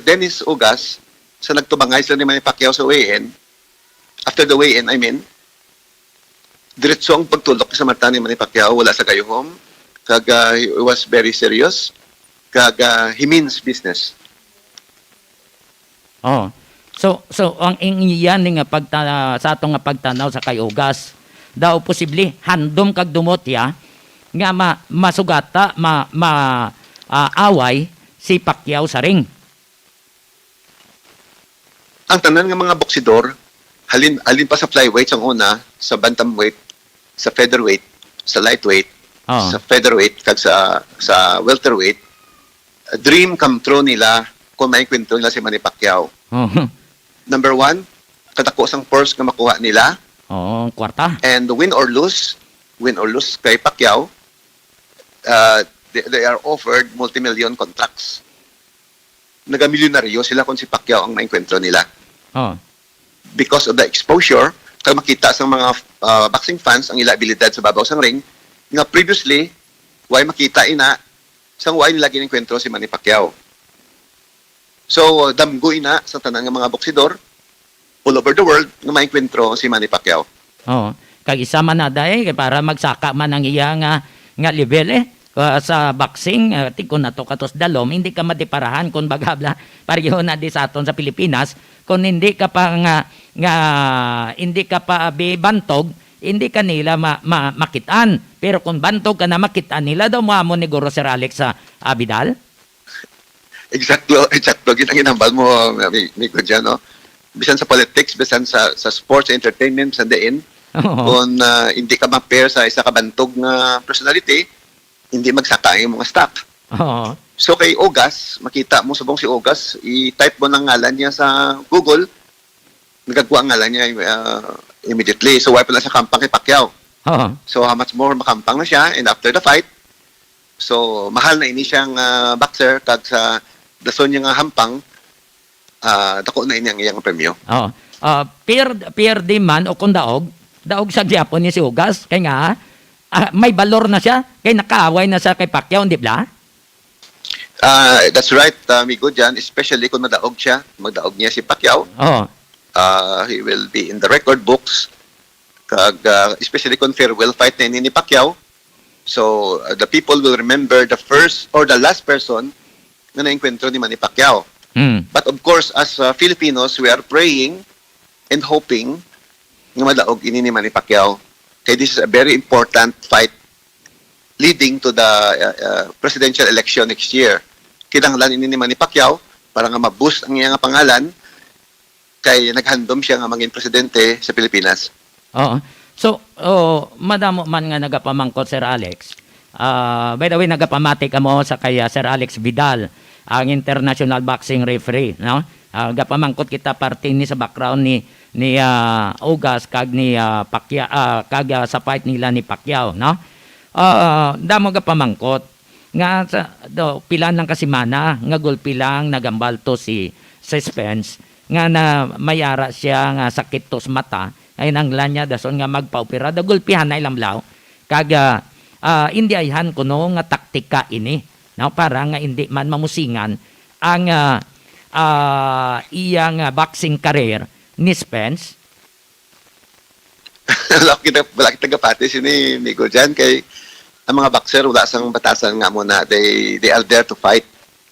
Dennis Ugas, sa nagtubangay sila ni Manny Pacquiao sa weigh-in, after the weigh-in, diretso ang pagtulok sa mata ni Manny Pacquiao, wala sa gayuhom, he was very serious, he means business. Oh. So ang ingyan nga sa atong nga pagtanaw sa kay Ugas, daw posible handom kag dumot ya nga masugata away si Pacquiao sa ring. Ang tanan nga mga boksidor, halin pa sa flyweight ang una, sa bantamweight, sa featherweight, sa lightweight, sa featherweight kag sa welterweight, dream come true nila kung may kwento nila si Manny Pacquiao. Number 1, kadako sang purse nga makuha nila. Kwarta. And win or lose kay Pacquiao, they are offered multi-million contracts. Nagamilyonaryo sila kung si Pacquiao ang maengkwentro nila. Because of the exposure, kaya makita sa mga boxing fans ang ila abilidad sa babaw sang ring, nga previously, why makita ina, sang why nila ginengkwentro si Manny Pacquiao. So, damgo ina sa tanan ng mga boksidor, all over the world, nga maengkwentro si Manny Pacquiao. Kag isa man na dahi, para magsaka man ang iya nga level sa boxing, tikon na to katos dalom, hindi ka madiparahan kung bagabla, pareho na di sa aton sa Pilipinas, kung hindi ka pa hindi ka pa bantog, hindi ka nila makitaan. Pero kung bantog ka na makitaan nila, daw mo ni Guro Sir Alex sa Abidal? Exacto. Ginambal mo, Miko, dyan, no? Bisan sa politics, bisan sa sports, entertainment, sa dain, kung hindi ka ma-pair sa isa kabantog na personality, hindi magsaka yung mga stock. So kay Ugas, makita mo subong si Ugas, i-type mo ng ngalan niya sa Google, nagagawa ang ngalan niya immediately. So why pala sa kampang kay Pacquiao. So how much more makampang na siya, and after the fight, so mahal na ini siyang boxer, kag sa dason niya nga hampang, dako na ini ang iyang premyo. Peer di man o kung daog sa gyapon ni si Ugas, kay nga, may balor na siya, kay nakaaway na siya kay Pacquiao, hindi ba? That's right, Migo, dyan, especially kung magdaog niya si Pacquiao. He will be in the record books, especially kung farewell fight na ni Pacquiao. So, the people will remember the first or the last person na naengkwentro ni Manny Pacquiao. But of course, as Filipinos, we are praying and hoping na madaog ini ni Manny Pacquiao. Okay, this is a very important fight leading to the presidential election next year. Kinahanglan ini ni Manny Pacquiao para nga ma-boost ang iyang pangalan kay naghandom siya nga maging presidente sa Pilipinas. So, madamo man nga nagapamangkot Sir Alex. By the way, nagapamati ka mo sa kay Sir Alex Vidal, ang international boxing referee, no? Gapamangkot kita parte ni sa background ni Ugas kag ni Pacquiao, kag sa fight nila ni Pacquiao, no? Damo gapamangkot nga pila lang kasimana nga gulpi lang nagambal to si Spence nga na mayara siya nga sakit to sa mata ay nang lanya dason nga magpaopera da gulpihan na ilamlaw kag hindi ayhan kuno nga taktika ini, no? Para nga hindi man mamusingan ang iyang boxing career ni Spence. Wala kita gapati sini Migo dyan kay ang mga boxer wala sang batasan nga muna, they are there to fight.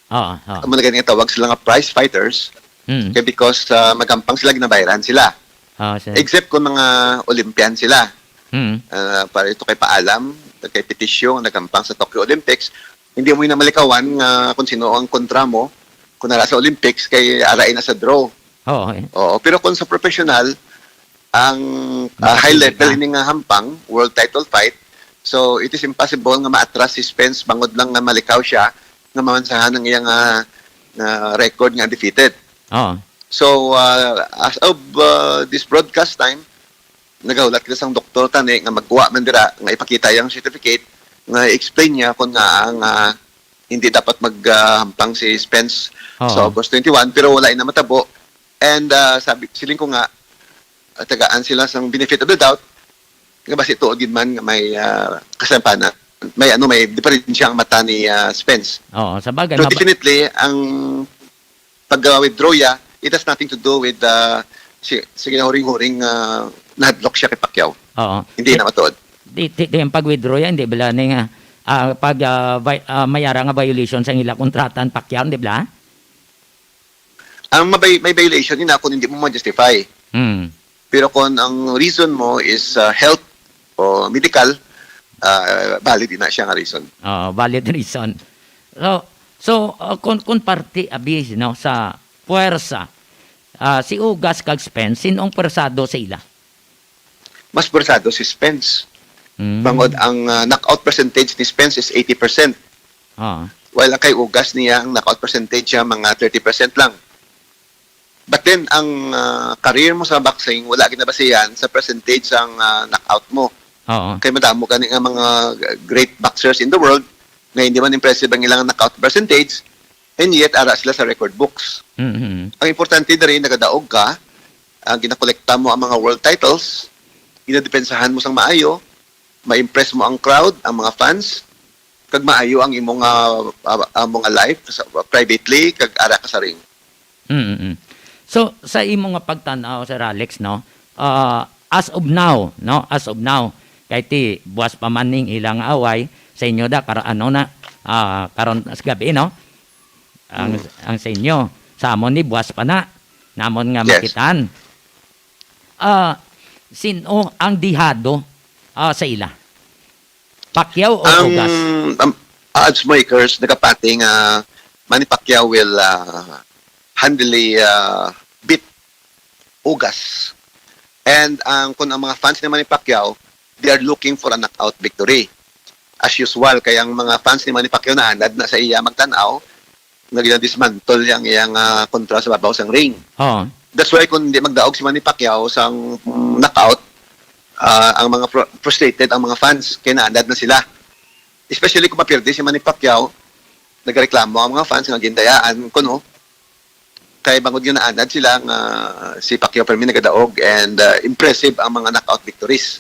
Amo na ganyan tawag sila nga prize fighters. Kaya because magampang sila, ginabayaran sila. Except kung mga Olympian sila. Para ito kay paalam, kay petisyon, nagampang sa Tokyo Olympics, hindi mo yung namalikawan kung sino ang kontra mo kung nara sa Olympics kay aray na sa draw. Oo. Eh. Oo, pero kung sa professional, ang high level ini nga hampang, world title fight, so it is impossible nga ma-atras si Spence bangod lang nga malikaw siya nga mamansahan ng iyang record nga defeated. Oo. So, as of this broadcast time, nagahulat kita sang doktor tani nga magkuha man dira nga ipakita yung certificate nga explain niya kung nga ang hindi dapat maghampang si Spence sa August 21 pero wala na matabo. And siling ko nga tagaan sila sang benefit of the doubt nga basi tuod gid man nga may kasampanan. May diferensya ang mata ni Spence. Oo, sa bagay. So definitely ang pag-withdraw ya, it has nothing to do with sige na huring-huring na-block siya kay Pacquiao. Oo. Hindi na matuod. Di yung pag-withdraw yan, di ba na nga mayara nga violation sa ila kontratan Pacquiao, di ba? Ang may violation yun kung hindi mo ma-justify. Pero kung ang reason mo is health o medical, valid din na siya nga reason. Valid reason. So kung party abis no sa puwersa, si Ugas kag Spence, sinong persado sa ila? Mas persado si Spence. Bangod ang knockout percentage ni Spence is 80%. While kay Ugas niya, ang knockout percentage siya mga 30% lang. But then, ang career mo sa boxing, wala ginabasihan sa percentage ang knockout mo. Kaya madamo ka nga mga great boxers in the world na hindi man impressive ang ilang knockout percentage and yet ara sila sa record books. Ang importante na rin, nagadaog ka, ginakolekta mo ang mga world titles, inadepensahan mo sang maayo, ma-impress mo ang crowd, ang mga fans, kag maayo ang imong life privately, kag ara ka sa ring. So sa imo nga pagtan-aw Sir Alex no, as of now kay ti buwas pa man ning ilang away sa inyo da karon sa gabi no. Ang sa inyo sa amon ni buwas pa na namon nga makitaan. Sino ang dihado sa ila? Pacquiao o Ugas? Odds makers nagapati nga Manny Pacquiao will handily beat Ugas. And kung ang mga fans ni Manny Pacquiao, they are looking for a knockout victory. As usual, kaya ang mga fans ni Manny Pacquiao naanad na sa iya magtanaw, nag-dismantle yung iyang kontra sa babaw sang ring. That's why kung hindi magdaog si Manny Pacquiao sang knockout, ang mga frustrated, ang mga fans, kaya naanad na sila. Especially kung mapirdi si Manny Pacquiao, nagreklamo ang mga fans nga gindayaan kuno kay bangod yun naanad sila nga si Pacquiao permi nagadaog and impressive ang mga knockout victories.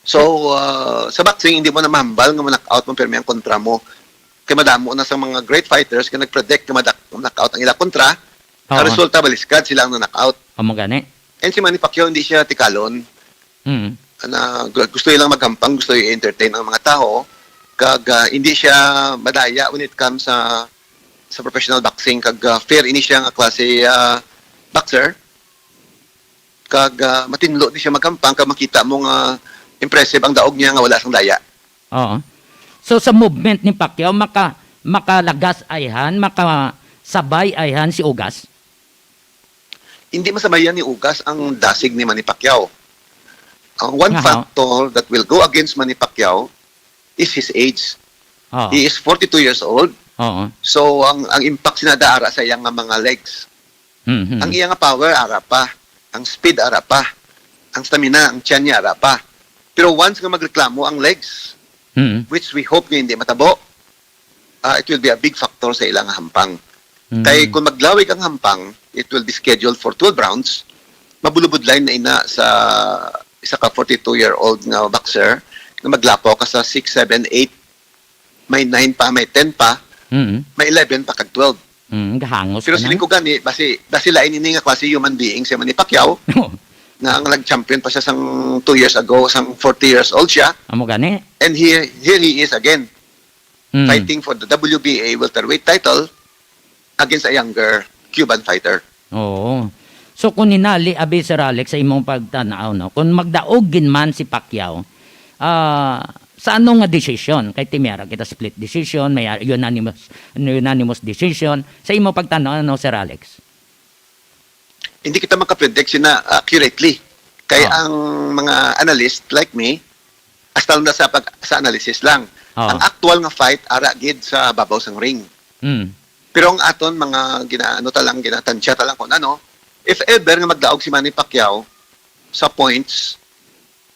So sa boxing hindi mo na mahambal nga knockout mo permi ang kontra mo. Kay madamo na sa mga great fighters nga nagpredict nga knockout ang ila kontra. Ang resulta baliskad sila ang knockout. Amo gani. And si Manny Pacquiao hindi siya tikalon. Gusto nilang maghampang, gusto i-entertain ang mga tao. Kag hindi siya madaya when it comes sa professional boxing. Kag fair ini siya nga klase boxer. Kag matinlo di siya maghampang. Kag makita mo nga impressive ang daog niya nga wala sang daya. So sa movement ni Pacquiao, makalagas ayhan, makasabay ayhan si Ugas? Hindi masabayan ni Ugas ang dasig ni Manny Pacquiao. One factor that will go against Manny Pacquiao is his age. He is 42 years old. So ang impact sinadaara sa iyang mga legs. Ang iyang power ara pa, ang speed ara pa, ang stamina, ang tiyan niya ara pa. Pero once nga magreklamo ang legs, which we hope nga hindi matabo, it will be a big factor sa ilang hampang. Kaya kung maglawig ang hampang, it will be scheduled for 12 rounds. Mabulubudlain na ina sa isa ka 42-year-old nga boxer na maglapo ka sa 6, 7, 8, may 9 pa, may 10 pa, may 11 pa kag 12. Gahangos pero siling ko gani, basi lain ini nga klase human being si Manny Pacquiao, na ang nag-champion pa siya sang 2 years ago, sang 40 years old siya. Amo gani. And here he is again, fighting for the WBA welterweight title against a younger Cuban fighter. So kung ninali abi Sir Alex sa imong pagtanaw no, kung magdaogin man si Pacquiao, sa anong nga decision? Kay timera kita split decision, may unanimous decision sa imong pagtanaw no Sir Alex. hindi kita makapredict sina accurately. Kaya Ah. ang mga analyst like me, hasta na sa analysis lang. Ah. Ang actual nga fight, ara gid sa babaw sang ring. Mm. Pero ang aton mga ginatansya ta lang kung ano, if ever nga magdaog si Manny Pacquiao sa points,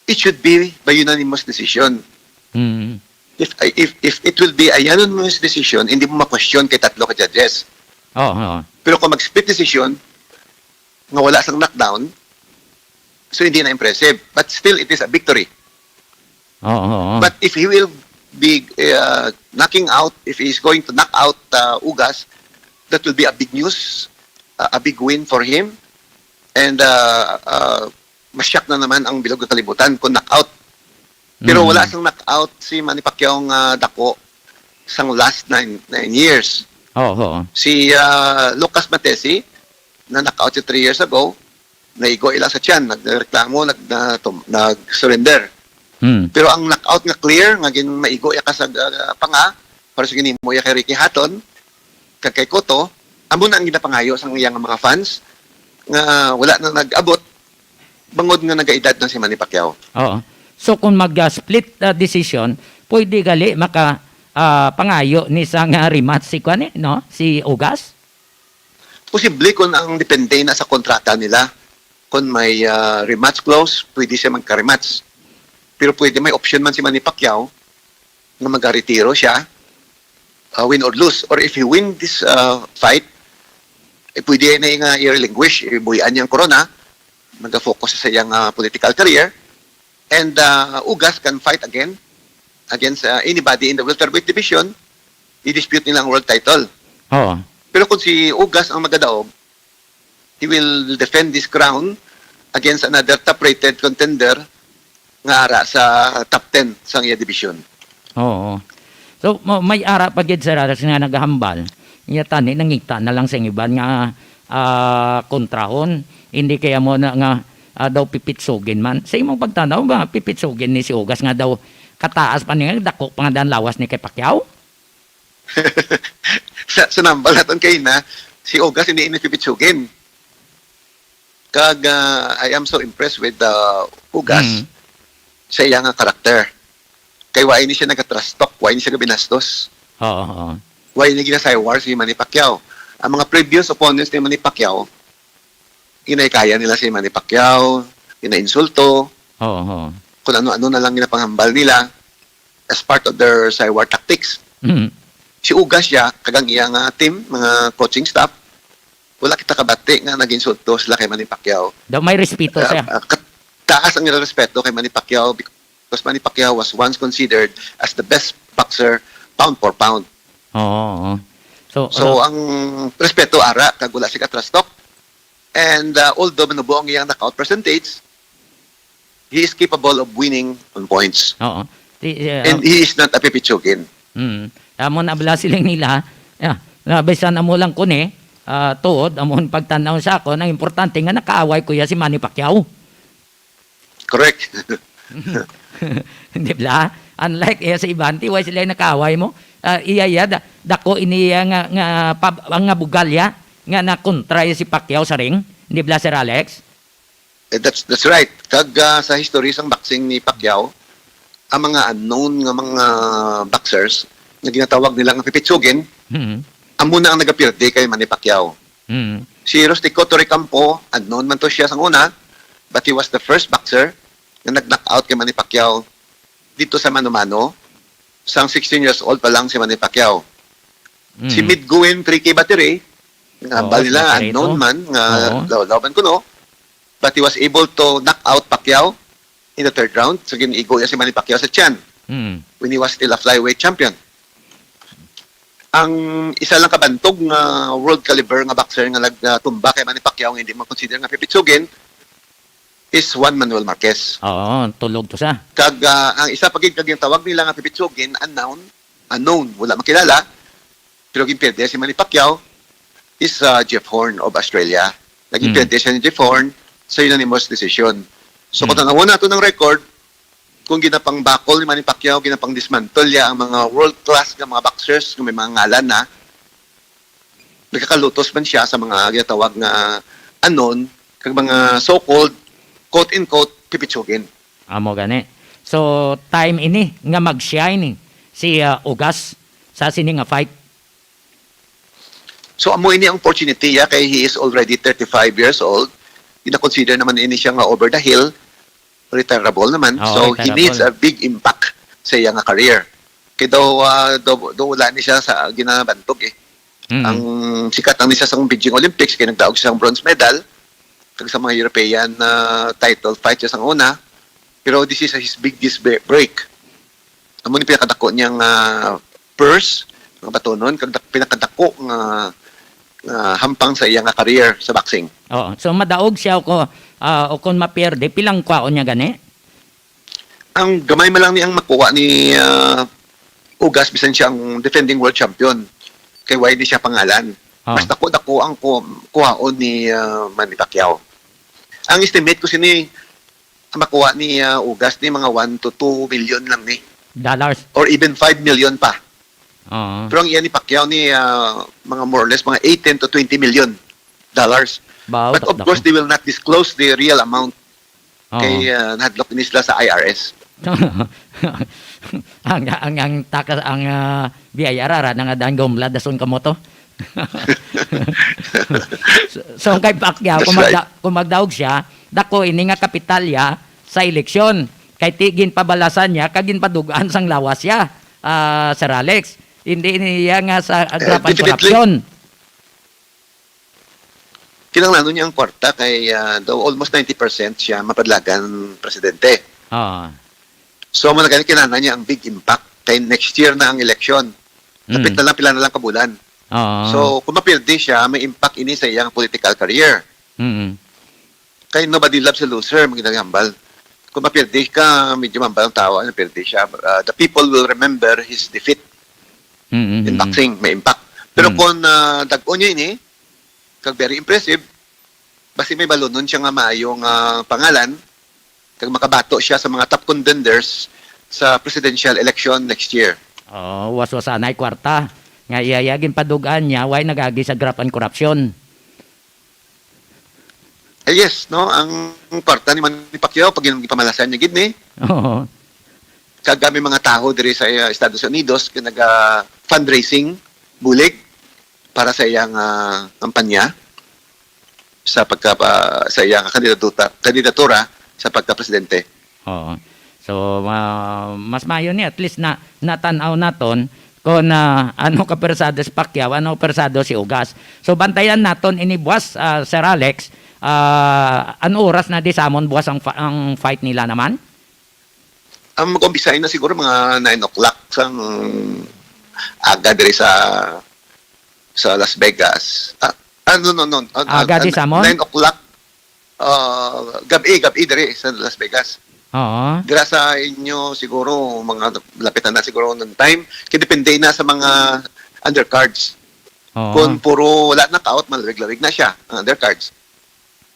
it should be by unanimous decision. Mm. If it will be a unanimous decision, hindi mo ma-question kay tatlo ka judges. Oo. Pero kung mag-split decision, nga wala sang knockdown, so hindi na impressive. But still, it is a victory. Oo. But if he will be knocking out, if he's going to knock out Ugas, that will be a big news, a big win for him. And masyak na naman ang bilog ng kalibutan kung knockout. Pero wala sang knockout si Manny Pacquiao nga dako sang last 9 years. Oo. Si Lucas Matesi, na knockout siya 3 years ago, naigo ila sa tiyan, nagreklamo, nag-surrender. Mm. Pero ang knockout nga clear, nga maigo ya ka sa panga, para sa ginimo ya kay Ricky Hatton, kay Cotto, amo na ang ginapangayo sa iyang mga fans, nga wala na nag-abot, bangod nga nagaedad na si Manny Pacquiao. Oo. So kung mag-split decision, pwede gali maka pangayo ni sang rematch si Kwan, no? Si Ugas? Posible kung ang depende na sa kontrata nila. Kung may rematch clause, pwede siya magka-rematch. Pero pwede may option man si Manny Pacquiao na mag-retiro siya, win or lose. Or if he win this fight, pwede na yung i-relinquish, ibuhian niyang corona, mag-focus sa iyang political career, and Ugas can fight again against anybody in the welterweight division, i-dispute nilang world title. Oo. Pero kung si Ugas ang magadaog, he will defend this crown against another top-rated contender nga ara sa top 10 sa iya division. Oo. So may ara pa gid sa raras nga naghambal. Iya tani nangita na lang sa iban nga kontrahon. Hindi kaya mo na nga daw pipitsugin man. Sa imong pagtanaw ba pipitsugin ni si Ugas nga daw kataas pa niya dako pa nga dan lawas ni kay Pacquiao? sa nambal naton kay na si Ugas hindi inipipitsugin. Kag I am so impressed with Ugas sa iyang karakter. Kay why ni siya nag-trust talk, why ni siya binastos. Oo. Why ni ginasay-war si Manny Pacquiao. Ang mga previous opponents ni Manny Pacquiao, kaya nila si Manny Pacquiao, insulto, Oo. kung ano-ano na lang ginapanghambal nila as part of their war tactics. Mm. Si Ugas siya, kagang iyang team, mga coaching staff, wala kita kabati nga nag-insulto sila kay Manny Pacquiao. Daw may respeto siya. Taas ang respeto kay Manny Pacquiao because Manny Pacquiao was once considered as the best boxer pound for pound. Oo. So ang respeto ara kag wala siya ka-trust talk. And although manubuo ang iyang knockout percentage, he is capable of winning on points. Oo. And he is not a pipitsugin. Amon abla siling nila. Yeah. Nabisan amo lang kun tuod amon pagtanaw sa ako ang importante nga nakaaway kuya si Manny Pacquiao. Correct. Hindi ba? Unlike sa iban, tiway sila nakaaway mo. Iya dako iniya nga bugalya nga na kontra si Pacquiao sa ring. Hindi ba Sir Alex? That's right. Kag sa history sang boxing ni Pacquiao, ang mga unknown nga mga boxers na ginatawag nila nga pipitsugin, amo na ang nagapirde kay Manny Pacquiao. Si Rustico Torrecampo, unknown man to siya sang una, but he was the first boxer na nag-knockout kay Manny Pacquiao dito sa mano-mano. Sang 16 years old pa lang si Manny Pacquiao. Si Midguin Tricky Battery, hambal nila, unknown man, nga laban ko no, but he was able to knock out Pacquiao in the third round. So giniigo niya si Manny Pacquiao sa tiyan when he was still a flyweight champion. Ang isa lang kabantog nga world caliber nga boxer nga nagtumba kay Manny Pacquiao nga hindi man consider nga pipitsugin is Juan Manuel Marquez. Oo, tulog to sa. Kag ang isa pagig kag yung tawag nila nga pipitsugin, unknown, wala makilala, pero gimperde si Manny Pacquiao is Jeff Horn of Australia. Naging pwede siya ni Jeff Horn sa unanimous decision. So kung tanawin nato ng record, kung ginapang bakol ni Manny Pacquiao, ginapang dismantle niya ang mga world-class ng mga boxers, kung may mga ngalan na, nagkakalutos man siya sa mga ginatawag na unknown kag mga so-called quote-unquote pipitsugin. Amo gani. So time ini nga mag-shine si Ugas sa sini nga fight. So amo ini ang opportunity ya kay he is already 35 years old. Ina-consider naman ini siya nga over the hill, retirable naman. Oo, So he retirable. needs a big impact sa iyang nga career. Kay daw wala ni siya sa ginabantog eh. Mm. Ang sikat ang nisa sa Beijing Olympics kay nagdaog siya ng bronze medal kag sa mga European title fight siya sa una. Pero this is his biggest break. Amo ni pinakadako niyang purse nga batonon kag pinakadako nga hampang sa iyang career sa boxing. Oo. So madaog siya ko o kung maperde pilang kwaon niya gani. Ang gamay man lang niyang makuha ni Ugas bisan siya ang defending world champion. Kay why di siya pangalan. Oh. Mas dako ang kuhaon ni Manny Pacquiao. Ang estimate ko sini makuha ni Ugas ni mga 1 to 2 million lang ni Dollars. or even 5 million pa. Oo. Pero ang iyan ni Pacquiao ni mga more or less mga 18 to 20 million dollars. Bao, But of course they will not disclose the real amount Oo. kay nahadlok ni sila sa IRS. ang takas ang biyayara nga danggom ladason kamo to. so kay Pacquiao That's kung magdaog siya dako ini nga kapitalya sa eleksyon kay tigin pabalasan niya kagin padugaan sang lawas siya Sir Alex hindi niya nga sa agrapan Definitely. korupsyon. Kinanglan niya ang kwarta kay daw almost 90% siya mapadlagan presidente. Oo. So managani kinahanglan niya ang big impact kay next year na ang election. Kapit na lang pila na lang kabulan. Oo. So kung mapirdi siya, may impact ini sa iyang political career. Mm. Kay nobody loves a loser, maginagambal. Kung mapirdi ka, medyo mambal ang tao, ano pirdi siya. The people will remember his defeat in boxing, may impact. Pero kung dag-o niya ini, kag very impressive, basi may balonon siya nga maayong pangalan, kag makabato siya sa mga top contenders sa presidential election next year. Oh, waswasanay kwarta. Nga iyayagin padugaan niya, why nagagi sa grapan korupsyon. Yes, no, ang kwarta ni Manny Pacquiao pag pamalasan niya gid ni, Oo. kag may mga tao diri sa Estados Unidos kay naga fundraising bulig para sa iyang kampanya sa sa iyang kandidatura sa pagka-presidente. Oo. So, mas mayo ni at least na natanaw naton kung ano ka persado si Pacquiao, ano persado si Ugas. So, bantayan naton ini buwas, Sir Alex, ano oras na di samon buwas ang fight nila naman? Ang mag-umpisahin na siguro mga 9 o'clock sang aga diri sa Las Vegas. No. Aga di samon? 9 o'clock gabi diri sa Las Vegas. Oo. Dira sa inyo siguro mga lapitan na siguro ng time. Kaya depende na sa mga undercards. Oo. Kung puro wala knockout, malamig-lamig na siya ang undercards.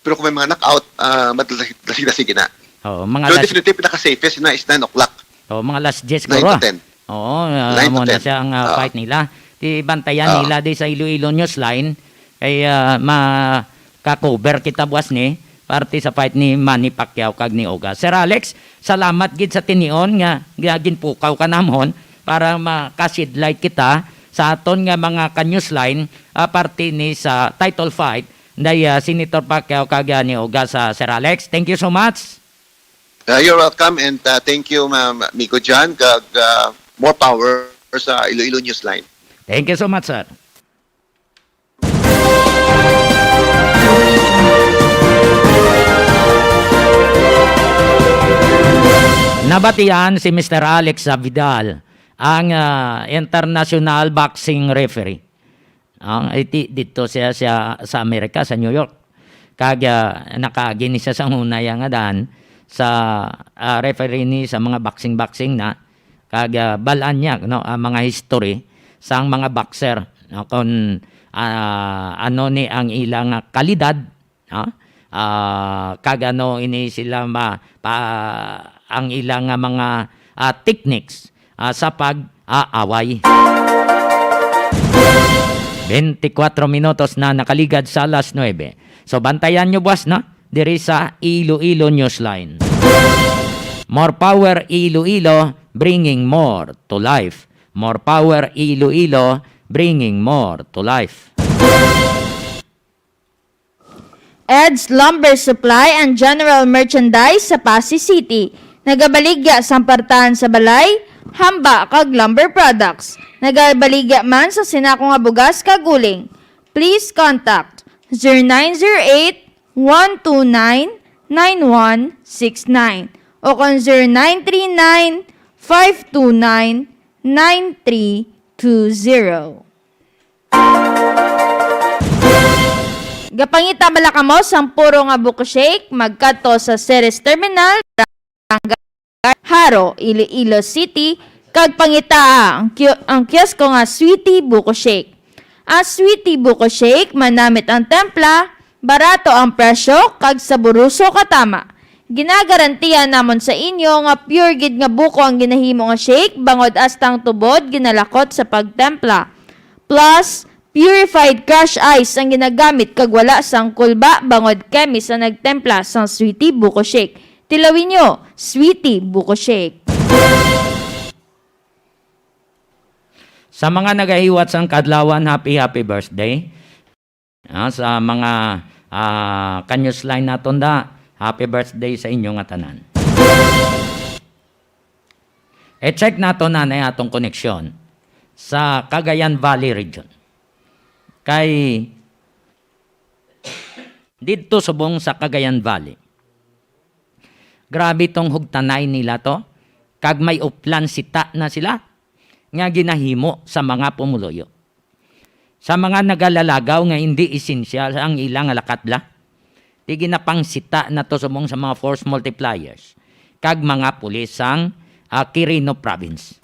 Pero kung may mga knockout, madalas na sige na. Oo, mga Pero last, definitely pinaka-safest na is 9 o'clock. mga last jets 9 siguro. to 10. Oo, 9 to mo na 10. siya ang fight nila. Di bantayan Oo. nila di sa Iloilo Newsline. Kaya maka-cover kita buwas ni parte sa fight ni Manny Pacquiao kag ni Ugas. Sir Alex, salamat gid sa tinion nga ginpukaw ka namon para makasidlight kita sa aton nga mga ka-newsline parte ni sa title fight day Senator Pacquiao kag ni Ugas. Sir Alex, thank you so much. You're welcome and thank you, Ma'am Miko Jan. Kag more power sa Iloilo Newsline. Thank you so much, sir. Nabatian si Mr. Alex Vidal, ang international boxing referee. Dito siya sa Amerika, sa New York. Kag nakagini siya sa hunay nga dan sa referee ni sa mga boxing na kag balaan niya no mga history sa mga boxer no, kung ano ni ang ilang kalidad no? Kag ano ini sila ang ilang mga techniques sa pag-aaway. 24 minutos na nakaligad sa alas 9. So bantayan nyo boss, no? diri sa Iloilo Newsline. More power Iloilo, bringing more to life. More power Iloilo, bringing more to life. EDS Lumber Supply and General Merchandise sa Pasig City. Nagabaligya sampartahan sa balay, hamba kag lumber products. Nagabaligya man sa sinakong nga bugas kag uling. Please contact 0908-129-9169 o kon 0939-529-9320. Gapangita bala kamo sang puro nga buko shake magkadto sa Ceres Terminal, Haro, Iloilo City, kag pangita ang kiosko nga Sweetie Buko Shake. Ang Sweetie Buko Shake manamit ang templa, barato ang presyo kag saburuso katama. Ginagarantiya namon sa inyo nga pure gid nga buko ang ginahimo nga shake bangod astang tubod ginalakot sa pagtempla. Plus purified crush ice ang ginagamit kag wala sang kulba bangod kemis ang nagtempla sang Sweetie Buko Shake. Tilawin nyo, Sweetie Buko Shake. Sa mga nagahiwat sang kadlawan, happy birthday. Sa mga kanyos line naton da, happy birthday sa inyo nga tanan. E-check nato na atong koneksyon sa Cagayan Valley region. Kay dito subong sa Cagayan Valley. Grabe tong hugtanay nila to. Kag may uplan sita na sila nga ginahimo sa mga pumuloyo. Sa mga nagalalagaw nga hindi esensyal ang ilang alakatla, di ginapang sita na to subong sa mga force multipliers kag mga pulis sang Quirino Province.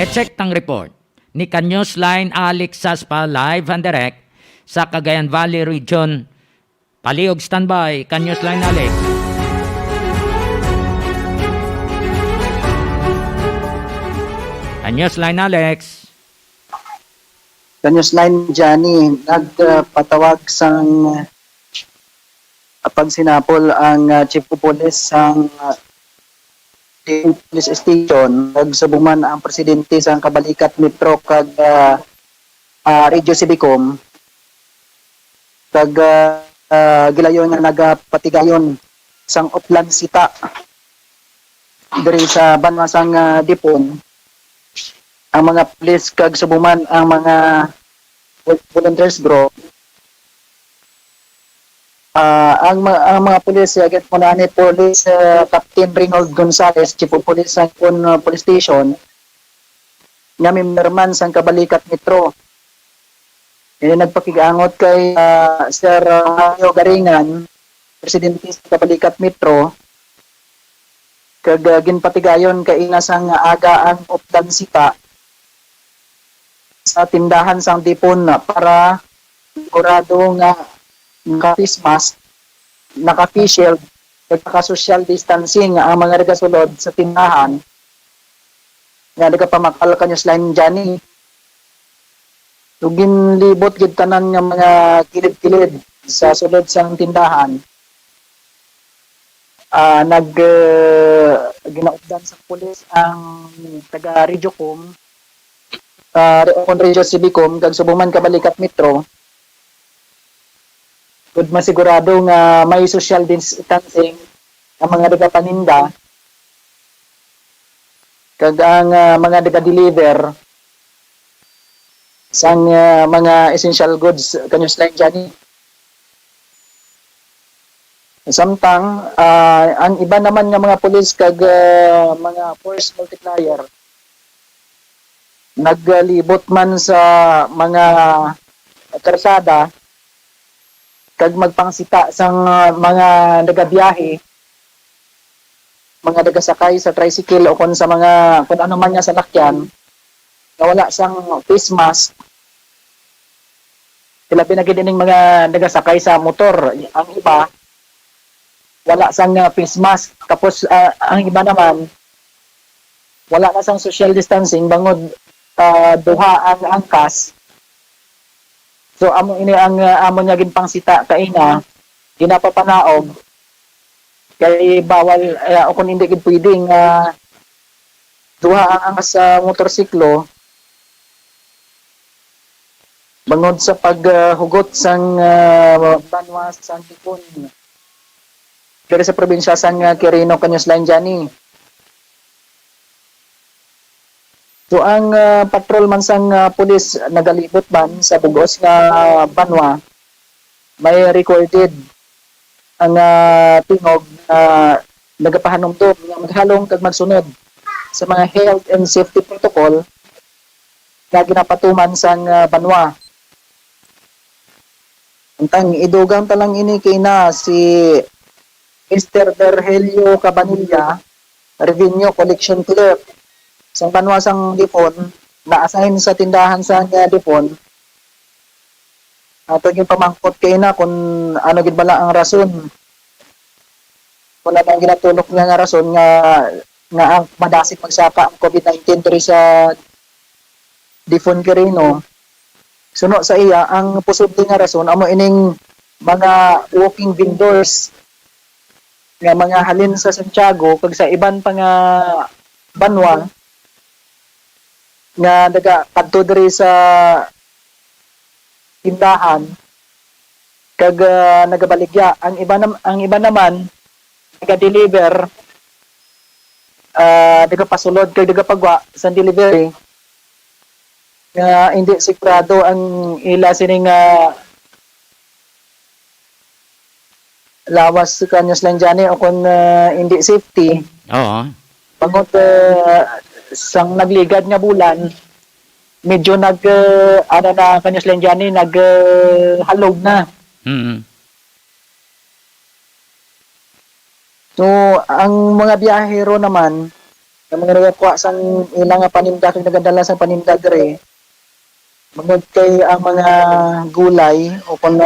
E-check tang report ni Newsline Alex Saspa live and direct sa Cagayan Valley region. Paliog standby, Newsline Alex. Newsline Alex. Newsline Johnny, nagpatawag sang pagsinapol ang Chief of Police sang police station. Nagsubuman ang presidente sang Kabalikat Metro kag Radio Civicom kag gilayon nga nagapatigayon sang uplan sita diri sa banwasang Dipon. Ang mga police kag subuman ang mga volunteers group. Ang mga police agad mo na ni Police Captain Reynold Gonzales, Chief of Police sa Police Station, nga memberman sang Kabalikat Metro. Nagpakigangot kay Sir Mario Garingan, Presidente sa Kabalikat Metro, kag ginpatigayon kay inasang aga ang updan sita sa tindahan sang Dipon para sigurado nga naka-face mask, naka-face shield, naka-social distancing ang mga nagasulod sa tindahan nga nagapamakal Newsline Johnny. Tugin libot gid tanan nga mga kilid-kilid sa sulod sang tindahan. Ginaupdan sa pulis ang taga Regiocom, Radio Civicom, kag subuman Kabalikat Metro. Good masigurado nga may social distancing ang mga nagapaninda kag ang mga nag-deliver sang mga essential goods Newsline Johnny. Samtang ang iba naman nga mga pulis kag mga force multiplier naglibot man sa mga karsada kag magpangsita sang mga nagabiyahe, mga nagasakay sa tricycle o kung sa mga kung ano man nga salakyan na wala sang face mask. Sila pinagidining mga nagasakay sa motor. Ang iba wala sang face mask, tapos ang iba naman wala na sang social distancing bangod duha ang angkas So amo ini ang amo niya ginpangsita kaina ginapapanaog kay bawal o kung hindi gid pwedeng duha ang angas sa motorsiklo bangod sa paghugot sang banwa sang tipon kaya sa probinsya sang Quirino Caños Lanjani. So ang patrol man sang pulis nagalibot man sa bugos nga banwa may recorded ang tingog nagapahanumdum nga maghalong kag magsunod sa mga health and safety protocol na ginapatuman sang banwa. Untang idugang talang ini kay na si Mr. Virgilio Cabanilla, Revenue Collection Clerk sang banwa sang Dipon, na-assign sa tindahan sa Dipon. Ato yung pamangkot kay na kung ano gid bala ang rason. Kung ano ang ginatulok niya nga rason nga ang madasig magsaka ang COVID-19 diri sa Dipon Quirino. Suno sa iya, ang posible nga rason, amo ining mga walking vendors nga mga halin sa Santiago kag sa iban pa nga banwa nga daga kadto diri sa tindahan kag nagabaligya. Ang iba naman naga-deliver nagapasulod kag nagapagwa sa delivery nga hindi sigurado ang ila sining lawas sa Caños Lanjani o kung hindi safety. Oo. Bangod sang nagligad nga bulan, medyo na Caños Lanjani halog na. Mm. So, ang mga biyahero naman, ang mga nagakuha sang ilang paninda kag nagadala sa paninda dire, bangod kay ang mga gulay o kung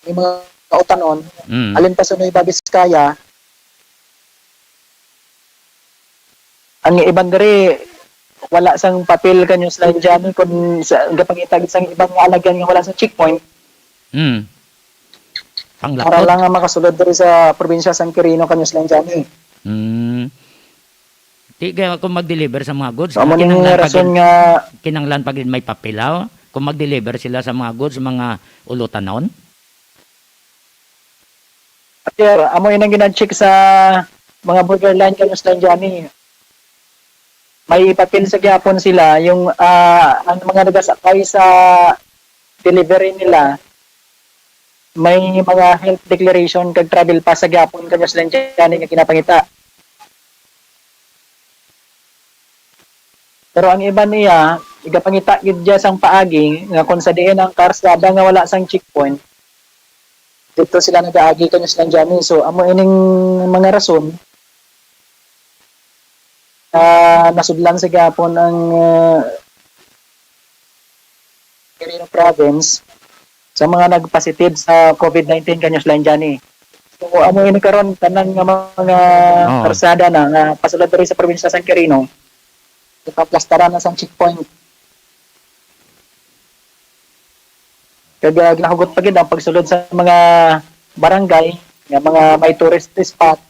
yung mga kautanon, alin pa sa Nueva Vizcaya, ang iban dire wala sang papel Caños Lanjani kung sa gapangitag sang ibang alagyan nga wala sa checkpoint. Mm. Para Panglakot. lang nga makasulod diri sa probinsya San Quirino Caños Lanjani. Mm. Di kaya kung mag-deliver sa mga goods, So amo ning rason nga kinanglan pag may papilaw, kung mag-deliver sila sa mga goods, mga ulutanon. Sir, amo inang gina-check sa mga borderline Caños Lanjani. May papel sa gyapon sila yung ang mga nagasakay sa delivery nila may mga health declaration kag travel pass sa gyapon Caños Lanjani nga kinapangita. Pero ang iba niya, igapangita gid dia sang paagi nga kung sa diin ang karsada nga wala sang checkpoint. Dito sila nag-aagi Caños Lanjani. So amo ining mga rason nasudlan sa gapon ang Quirino Province sa mga nagpositive sa COVID-19 Caños Lanjani. So amo ini karon tanan nga mga karsada na nga pasulod diri sa probinsya San Quirino. Ipaplastaran na sa checkpoint. Kaya ginahugot pa gid ang pagsulod sa mga barangay, nga mga may tourist spot.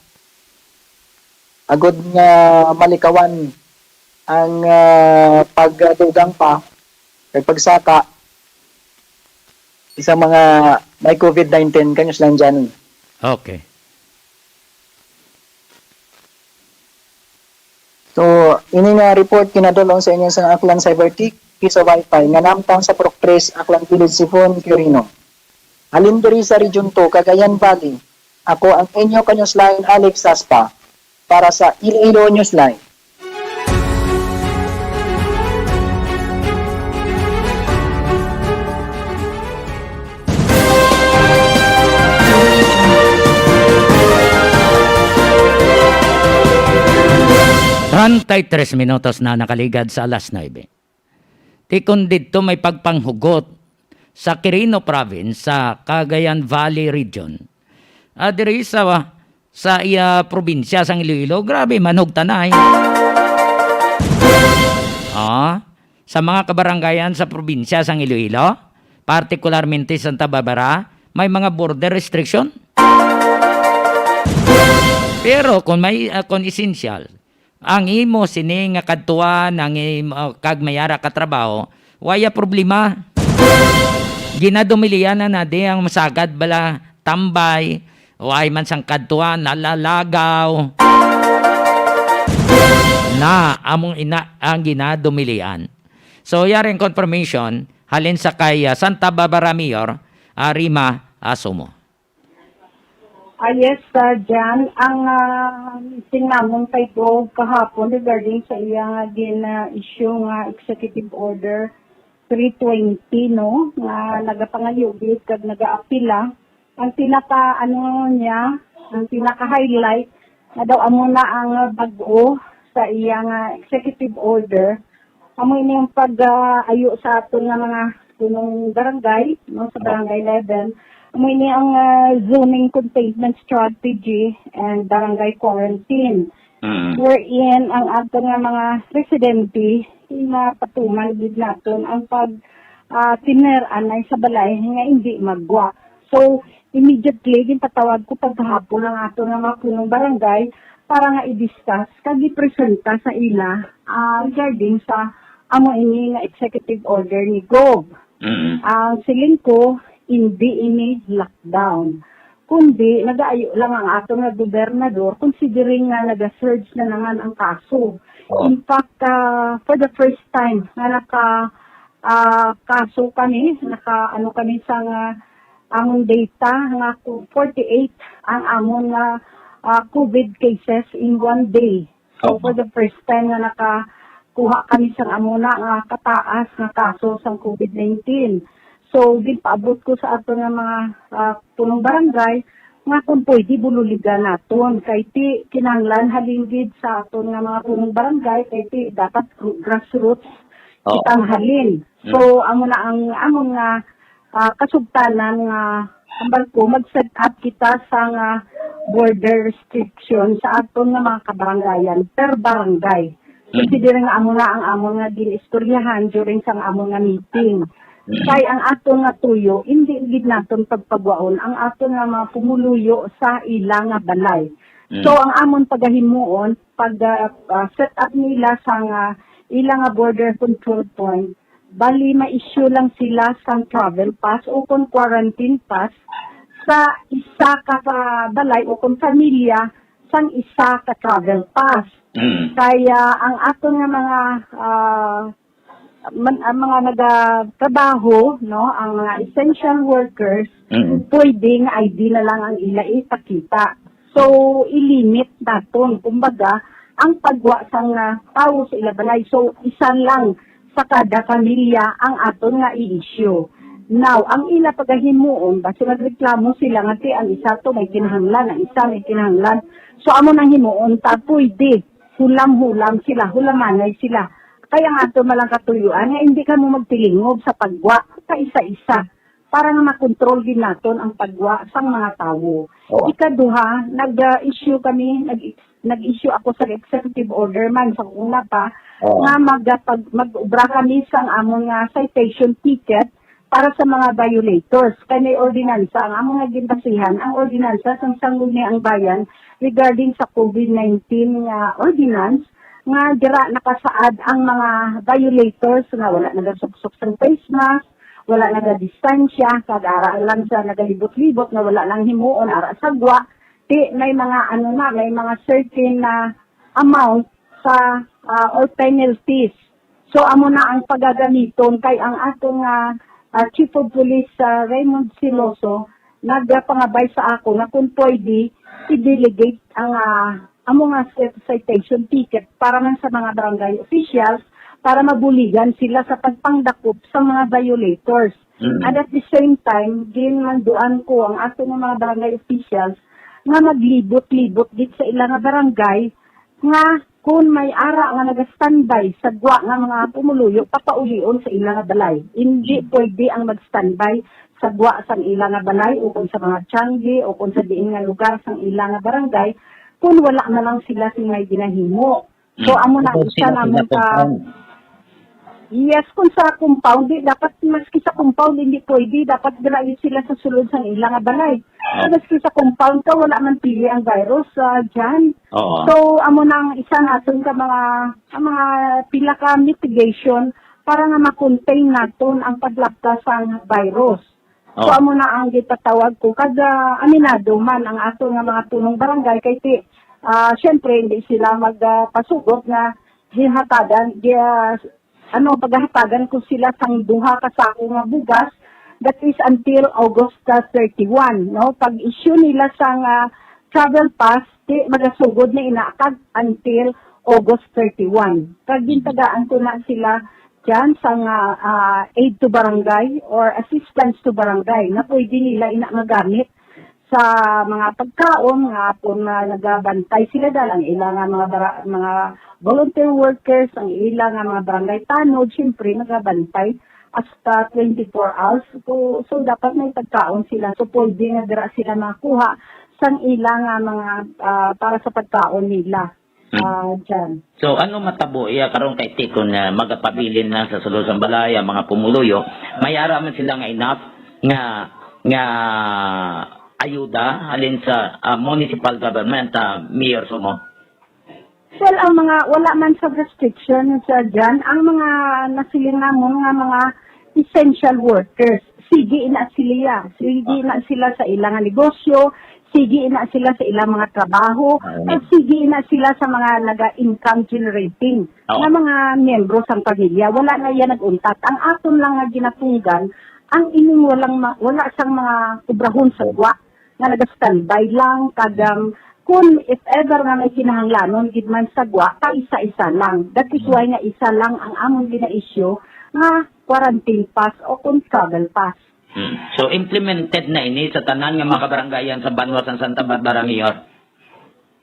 Agod nga malikawan ang pagdugang pa, kay pagsaka sa mga may COVID-19 Caños Lanjani. Okay. So, ini nga report kinadulong sa inyo sa Aklan Cybertic sa Wi-Fi nga namtang sa Proctres Aklan Village Sifon, Quirino. Halin diri sa Region 2, Cagayan Valley. Ako ang inyo Caños Line Alex Saspa para sa Iloilo Newsline. Tres minutos na nakaligad sa alas 9. Tikon dito may pagpanghugot sa Quirino Province sa Cagayan Valley Region. Diri sa probinsya sang Iloilo, grabe manhug tanay. Sa mga kabaranggayan sa probinsya sang Iloilo, particularmente Santa Barbara, may mga border restriction. Pero kung may kung essential, ang imo sini nga kadtuan ang kag mayara ka trabaho, waya problema. Ginadumilian na di ang masagad bala tambay, way man sang kadtuan nalalagaw. Na among ina ang ginadumilian. So yaring confirmation halin sa kay Santa Barbara Mayor Rima Asumo. Yes, Jan. Ang sinamong tayo kahapon regarding sa iyang gina-issue nga Executive Order 320, no? Nga nagapangayugit kag nagaapila. Ang pinaka-highlight na daw amo na ang bago sa iyang Executive Order. Amo ini yung pag-ayo sa aton nga mga punong barangay, no? Sa barangay level. Ini ang zoning containment strategy and barangay quarantine. Wherein ang ato nga mga residente na patuman gid naton ang pag tineranay sa balay nga hindi magwa. So immediately ginpatawag ko paghapon ang ato nga mga punong barangay para nga i-discuss kag i-presenta sa ila regarding sa amo ini nga executive order ni Gov. Ang siling ko hindi ini lockdown. Kundi, nag-aayo lang ang ato nga gobernador considering nga nag-surge na naman ang kaso. In fact, for the first time na kaso kami, kami sa among data, nga 48 ang among COVID cases in one day. So, for the first time na nakakuha kami sa amuna nga kataas nga kaso sa COVID-19. So, paabot ko sa ato nga mga punong barangay nga kung pwede bululigan naton. Kay ti kinahanglan halingid sa ato nga mga punong barangay, kay ti dapat grassroots kitang halin. So, amo na ang among nga kasugtanan nga ambal ko mag-set up kita sa nga border restriction sa ato nga mga kabarangayan per barangay. Considering nga amo na ang among nga ginistoryahan during sa among nga meeting. Kay ang ato nga tuyo, hindi gid naton pagpagwaon ang ato nga mga pumuluyo sa ilang nga balay. So ang amon pagahimuon pag set up nila sa nga ilang nga border control point, bali ma-issue lang sila sang travel pass o kung quarantine pass sa isa ka balay o kung pamilya sang isa ka travel pass. Kaya ang ato nga mga mga nagatrabaho, no, ang mga essential workers, pwedeng ID na lang ang ila ipakita. So, ilimit naton, kumbaga, ang pagwa sang tao sa ila balay. So, isa lang sa kada pamilya ang aton nga i-issue. Now, ang ila pagahimuon, basta nagreklamo sila nga ang isa to may kinahanglan, ang isa may kinahanglan. So, amo nang himuon, pwede, hulam-hulam sila, hulamanay sila. Kaya nga ito malang katuyuan, hindi ka mo magtilingob sa pagwa sa isa-isa para nga makontrol din natin ang pagwa sa mga tao. Ikaduha, nag-issue kami, nag-issue ako sa executive order man sa una pa, nga mag-ubra kami sa among citation ticket para sa mga violators. Kaya may ordinansa, ang among ginbasihan, ang ordinansa sang sanggol niya ang bayan regarding sa COVID-19 ordinance, nga dira nakasaad ang mga violators nga wala nagasuksok sa face mask, wala nagadistansya, kag-ara lang sa nagalibot-libot nga wala lang himuon ara sagwa, may mga may mga certain na amount sa or penalties. So amo na ang pagagamiton kay ang atong Chief of Police Raymond Siloso nagpangabay sa ako na kung pwede i-delegate ang amo nga citation ticket para man sa mga barangay officials para mabuligan sila sa pagpangdakop sa mga violators. And at the same time, ginmanduan ko ang ato ng mga barangay officials nga maglibot-libot dit sa ilang barangay nga kung may ara nga nag-standby sa gwa nga mga pumuluyo, papaulion sa ilang balay. Hindi pwede ang mag-standby sa gwa sa ilang balay o kung sa mga tiyanggi o kung sa diin nga lugar sa ilang barangay kung wala na lang sila may ginahimo. So, amo na isa naman Yes, kung sa compound, dapat maski sa compound hindi pwede, dapat dirayo sila sa sulod sa ilang balay. Maski sa compound ka, wala man pili ang virus dyan. Oo. So, amo nang isa natin ka mga pila ka mitigation para nga makontain naton ang paglaptas ng virus. So, amo na ang gitatawag ko. Kada aminado man ang ato nga mga punong barangay, kay syempre hindi sila magpasugot na hihatagan, paghahatagan ko sila sang duha ka sako nga bugas, that is until August 31, no? Pag issue nila sang travel pass, magasugod na inaakag until August 31. Kag gintagaan ko na sila dyan sang aid to barangay or assistance to barangay na pwede nila magamit sa mga pagkaon nga kung nagabantay sila dahil ang ilang mga volunteer workers, ang ilang mga barangay tanod, siyempre nagabantay hasta 24 hours. So dapat may pagkaon sila. So pwede nga dira sila makuha sang ilang mga para sa pagkaon nila. Dyan. So ano matabo iya karon kay Tikon na magapabilin na sa sulod sa balaya mga pumuluyo, mayara man sila nga enough nga ayuda halin sa municipal government, Mayor Sumo? Well, ang wala man sa restriction sa dyan, ang mga nasiling namon nga mga essential workers, sige na sila sa ilang negosyo, sige na sila sa ilang mga trabaho, at sige na sila sa mga naga-income generating na mga miyembro sa pamilya. Wala na yan nag-untat. Ang aton lang nga ginatunggan, ang ining wala sang mga kubrahon sa gwa, nga naga-standby lang, kung if ever nga may kinahanglanon, gidman sa gwa, isa-isa lang. That is why nga isa lang ang among gina-issue nga quarantine pass o kung travel pass. So implemented na ini sa tanan nga mga kabarangayan sa Banwa sa Santa Barbara, Mayor?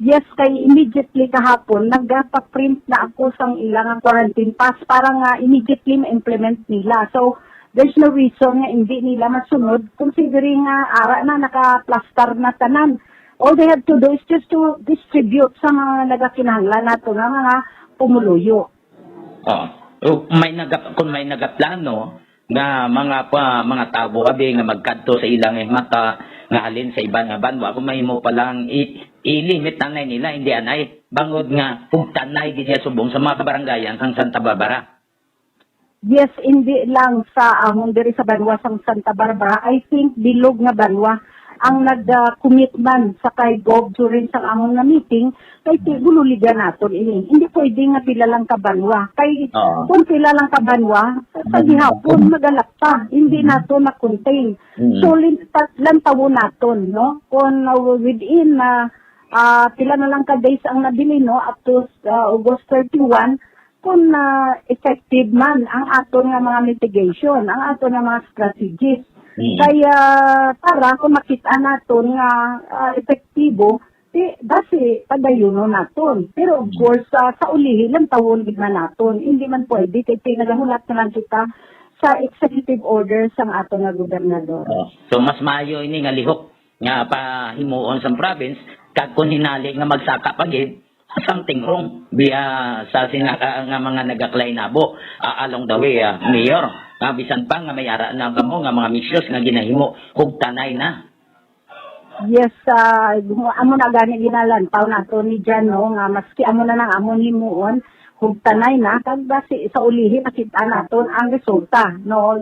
Yes, kay immediately kahapon, nagpa-print na ako sang ilang quarantine pass para nga immediately ma-implement nila. So, there's no reason nga hindi nila masunod considering ara na naka-plaster na tanan. All they have to do is just to distribute sa mga nagakinahanglan nato nga mga pumuluyo. Kung may nagaplano nga mga tabo abi nga magkadto sa ilang mata nga halin sa ibang nga banwa, kung mahimo pa lang i-limit tanay nila, hindi anay bangod nga pugtanay di siya subong sa mga kabarangayan sang Santa Barbara. Yes, hindi lang sa amon diri sa banwa sang Santa Barbara. I think bilog nga banwa ang nag-commitment sa kay Gob during sa amon nga meeting kay gululigan naton ini. Hindi pwede nga pila lang ka banwa. Kay kung pila lang ka banwa, sa gihapon magalak pa. Hindi nato na-contain. So lang tawo naton, no? Kung within pila na lang ka days ang nabili, no, up to August 31, kung effective man ang aton nga mga mitigation, ang aton nga mga strategies. Kaya para kung makita naton nga epektibo, basi padayono naton. Pero of course, sa ulihi lang tawon gid man naton. Hindi man pwede kay nagahulat na lang kita sa executive order sang aton nga gobernador. So mas maayo ini nga lihok nga pahimuon sa province kag kun hinali nga magsaka pagid something wrong biya sa sinaka nga mga nagaklainabo along the way, Mayor. Bisan pa nga mayara na kamo nga mga missions nga ginahimo ug tanay na. Yes, amo na gani ginalantaw nato ni Jan, no, nga maski amo na nang amon himuon ug tanay na kag basi sa ulihi makita naton ang resulta, no,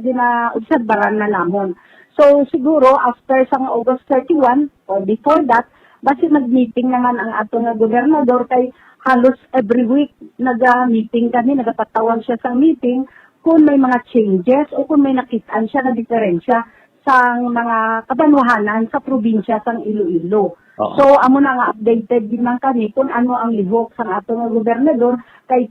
obserbaran na namon. So siguro after sang August 31 or before that, basi mag-meeting naman ang ato nga gobernador kay halos every week naga-meeting kami, nagapatawag siya sa meeting kung may mga changes o kung may nakitaan siya na diferensya sa mga kabanwahanan sa probinsya sang Iloilo. So amo na nga updated din man kami kung ano ang lihok sang ato nga gobernador kay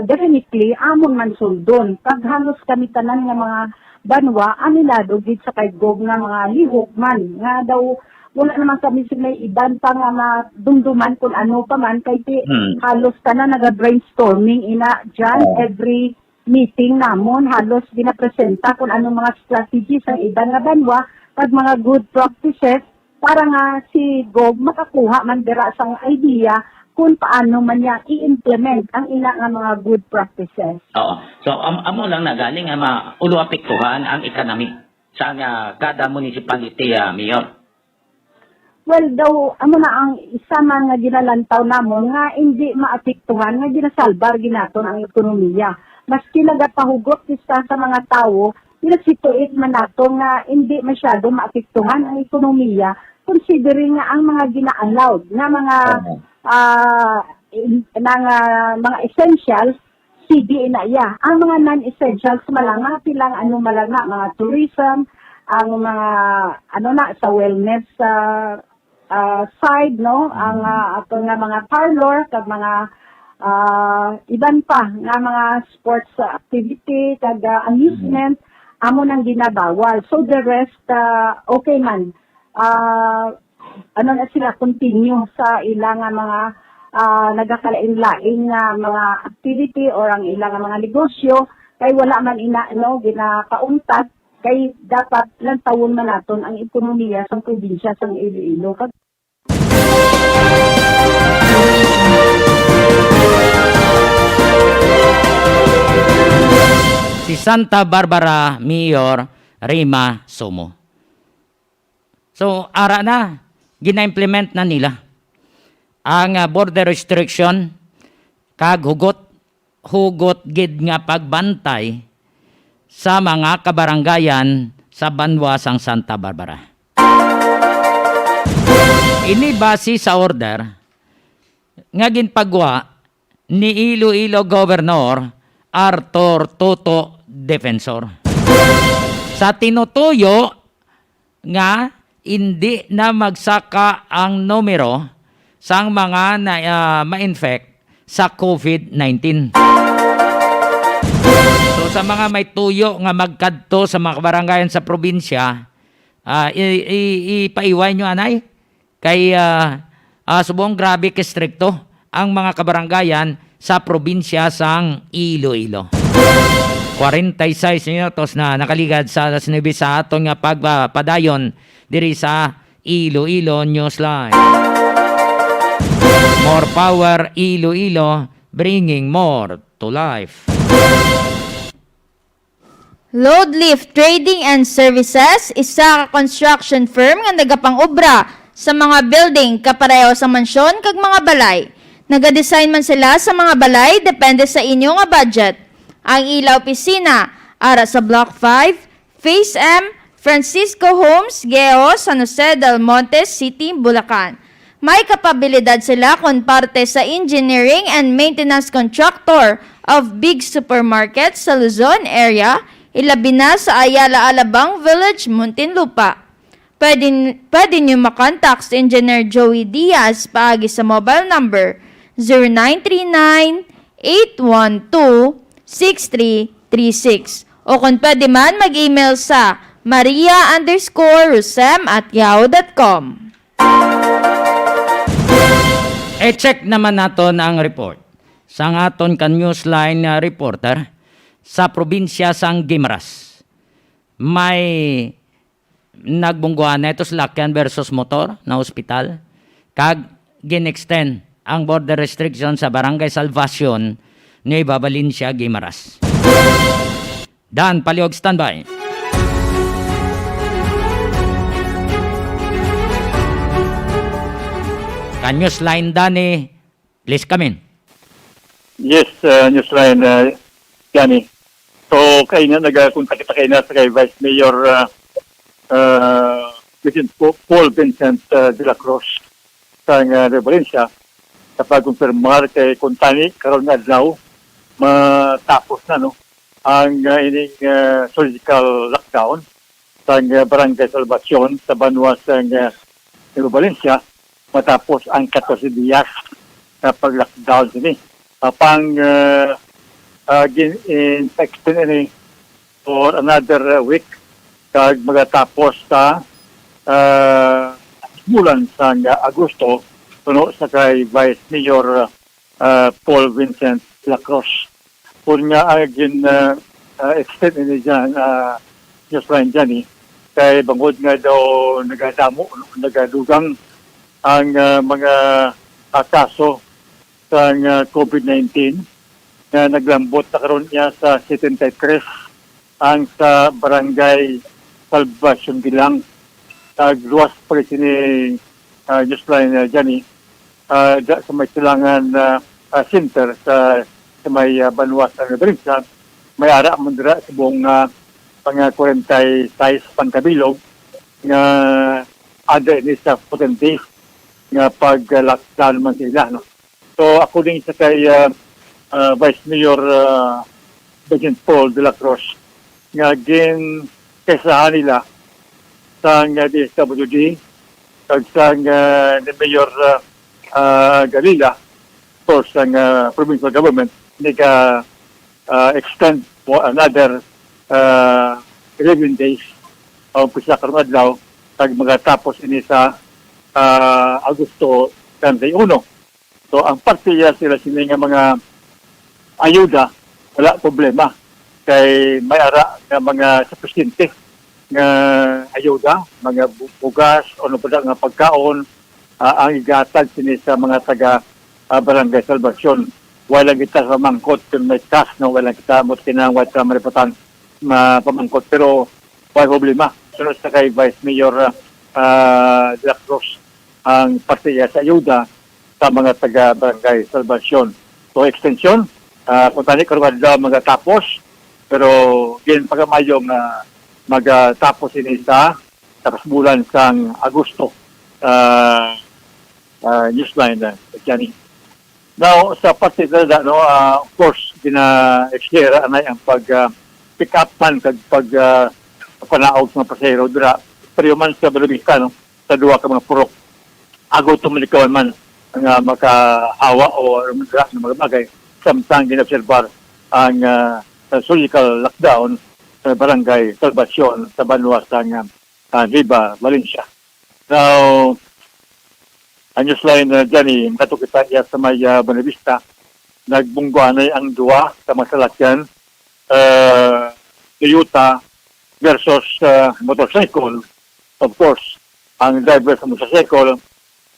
definitely amon man suldon. Pag halos kami tanan nga mga banwa aminado gid sa kay Gob nga mga lihok man nga daw wala naman kami may iban pa nga madumduman kung ano pa man kay halos tanan naga-brainstorming ina dyan every meeting namon halos ginapresenta kung anong mga strategies ang iba nga banwa pag mga good practices para nga si Gob makakuha man dira sang idea kung paano man niya i-implement ang ilang nga mga good practices. Oo. So, amo lang na galing nga ulo apektuhan ang economy sa kada municipality, Mayor. Well, daw, amo na ang isa man nga ginalantaw namo nga hindi maapektuhan nga ginasalbar ginaton ang ekonomiya. Maski nagapahugot sa mga tao, pinasituit man nato nga hindi masyado maapektuhan ang ekonomiya considering nga ang mga gina-allowed na mga mga essentials sige na iya. Ang mga non-essentials malanga pilang malanga mga tourism, ang mga sa wellness side ang ato nga mga parlor kag mga iban pa nga mga sports activity kag amusement amo nang ginabawal. So the rest okay man. Na sila continue sa ilang mga nagakalain-lain nga mga activity or ang ilang mga negosyo kay wala man ginakauntat kay dapat lantawon man naton ang ekonomiya sa probinsya sa Iloilo. Si Santa Barbara Mayor Rima Somo. So, ara na, gina-implement na nila ang border restriction kag hugot gid nga pagbantay sa mga kabaranggayan sa banwasang Santa Barbara. Ini base sa order nga ginpagwa ni Iloilo Governor Arthur Toto Defensor. Sa tinutuyo nga hindi na magsaka ang numero sang mga ma-infect sa COVID-19. So sa mga may tuyo nga magkadto sa mga kabarangayan sa probinsya, ipaiway nyo anay kay subong grabe kestrikto ang mga kabarangayan sa probinsya sang Iloilo. 46 minutos na nakaligad sa sinabi sa aton nga pagpadayon diri sa Iloilo Newsline. More power Iloilo, bringing more to life. Load Lift Trading and Services, isa ka construction firm nga nagapang-obra sa mga building kapareho sa mansyon kag mga balay. Nagadesign man sila sa mga balay depende sa inyo nga budget. Ang ila opisina ara sa Block 5, Phase M, Francisco Homes, Geo, San Jose del Monte City, Bulacan. May kapabilidad sila kung parte sa engineering and maintenance contractor of big supermarkets sa Luzon area, ilabi na sa Ayala Alabang Village, Muntinlupa. Pwede niyo makontak si Engineer Joey Diaz paagi sa mobile number 0939-812-6336 o kung pwede man mag-email sa maria_rusem@yahoo.com. E-check naman naton ang report sang aton kan Newsline reporter sa probinsya sang Guimaras. May nagbungguan na ito Lakyan versus Motor na ospital kag ginextend ang border restriction sa Barangay Salvacion ni Valencia, Guimaras. Dan Paliog, standby. Kan Newsline Dani, please come in. Yes, Newsline, Yanni. So, kayo na nagkuntakita kayo na sa kay Vice Mayor Paul Vincent de la Cruz sa Valencia sa pagkumpirmar kay Kuntani karon nga adlaw matapos na ang ining surgical lockdown sa Barangay Salvacion sa Banwa sa Valencia matapos ang 14 días na pag-lockdown sini. Pang in-extend ini for another week kag magatapos sa bulan sa Agosto puno sa kay Vice Mayor Paul Vincent de la Cruz. Kung nga extend ini dyan Newsline dyan kay bangod nga daw nagadugang ang mga kaso sa COVID-19 na naglambot na karon niya sa 73 ang sa barangay Salvacion Gilang. Nagluwas pa rin ni Newsline Johnny sa may silangan center sa may Banwas na Nabarinsa. May ara man dira sa buong pang 46 pangkabilog nga ada ni sa potente nga pag-lockdown man sila. No? So according sa kay Vice Mayor Bagent Paul de la Cruz nga gin kaysahan nila sa DSWD at sa ni Mayor Galila or sa provincial government nega extend for another 11 days o pisa karong adlaw tag magatapos ini sa Agosto 31. So ang parte sila nga mga ayuda wala problema kay may ara nga mga sufficiente nga ayuda, mga bugas o ano pa nga pagkaon ang igatag sini sa mga taga Barangay Salvacion. Wala kita sa mangkot kung may cash, no? Wala kita mo tinawad sa maripatan pamangkot. Pero wala problema. Sunod sa kay Vice Mayor de la Cruz ang partiya sa ayuda sa mga taga Barangay Salvacion. So extension, kung tani karong adlaw magatapos, pero din pagamayong magatapos ini sa tapos bulan sang Agosto. Newsline Johnny. Now, sa parte na no, of course, gina-extera anay ang pag-pick up man kag panaog ng pasahero dira. Pero man sa Balubista, no, sa duwa ka mga purok, agaw tumalikawan man nga makahawa o dira ng mga bagay. Samtang ginobserbar ang surgical lockdown sa Barangay Salvacion sa Banwas ng Riba, Valencia. Now, ang Newsline Johnny, kato kita iya sa may Bonavista, nagbungguanay ang duwa sa masalakyan, Toyota versus motorcycle. Of course, ang driver sa motorcycle,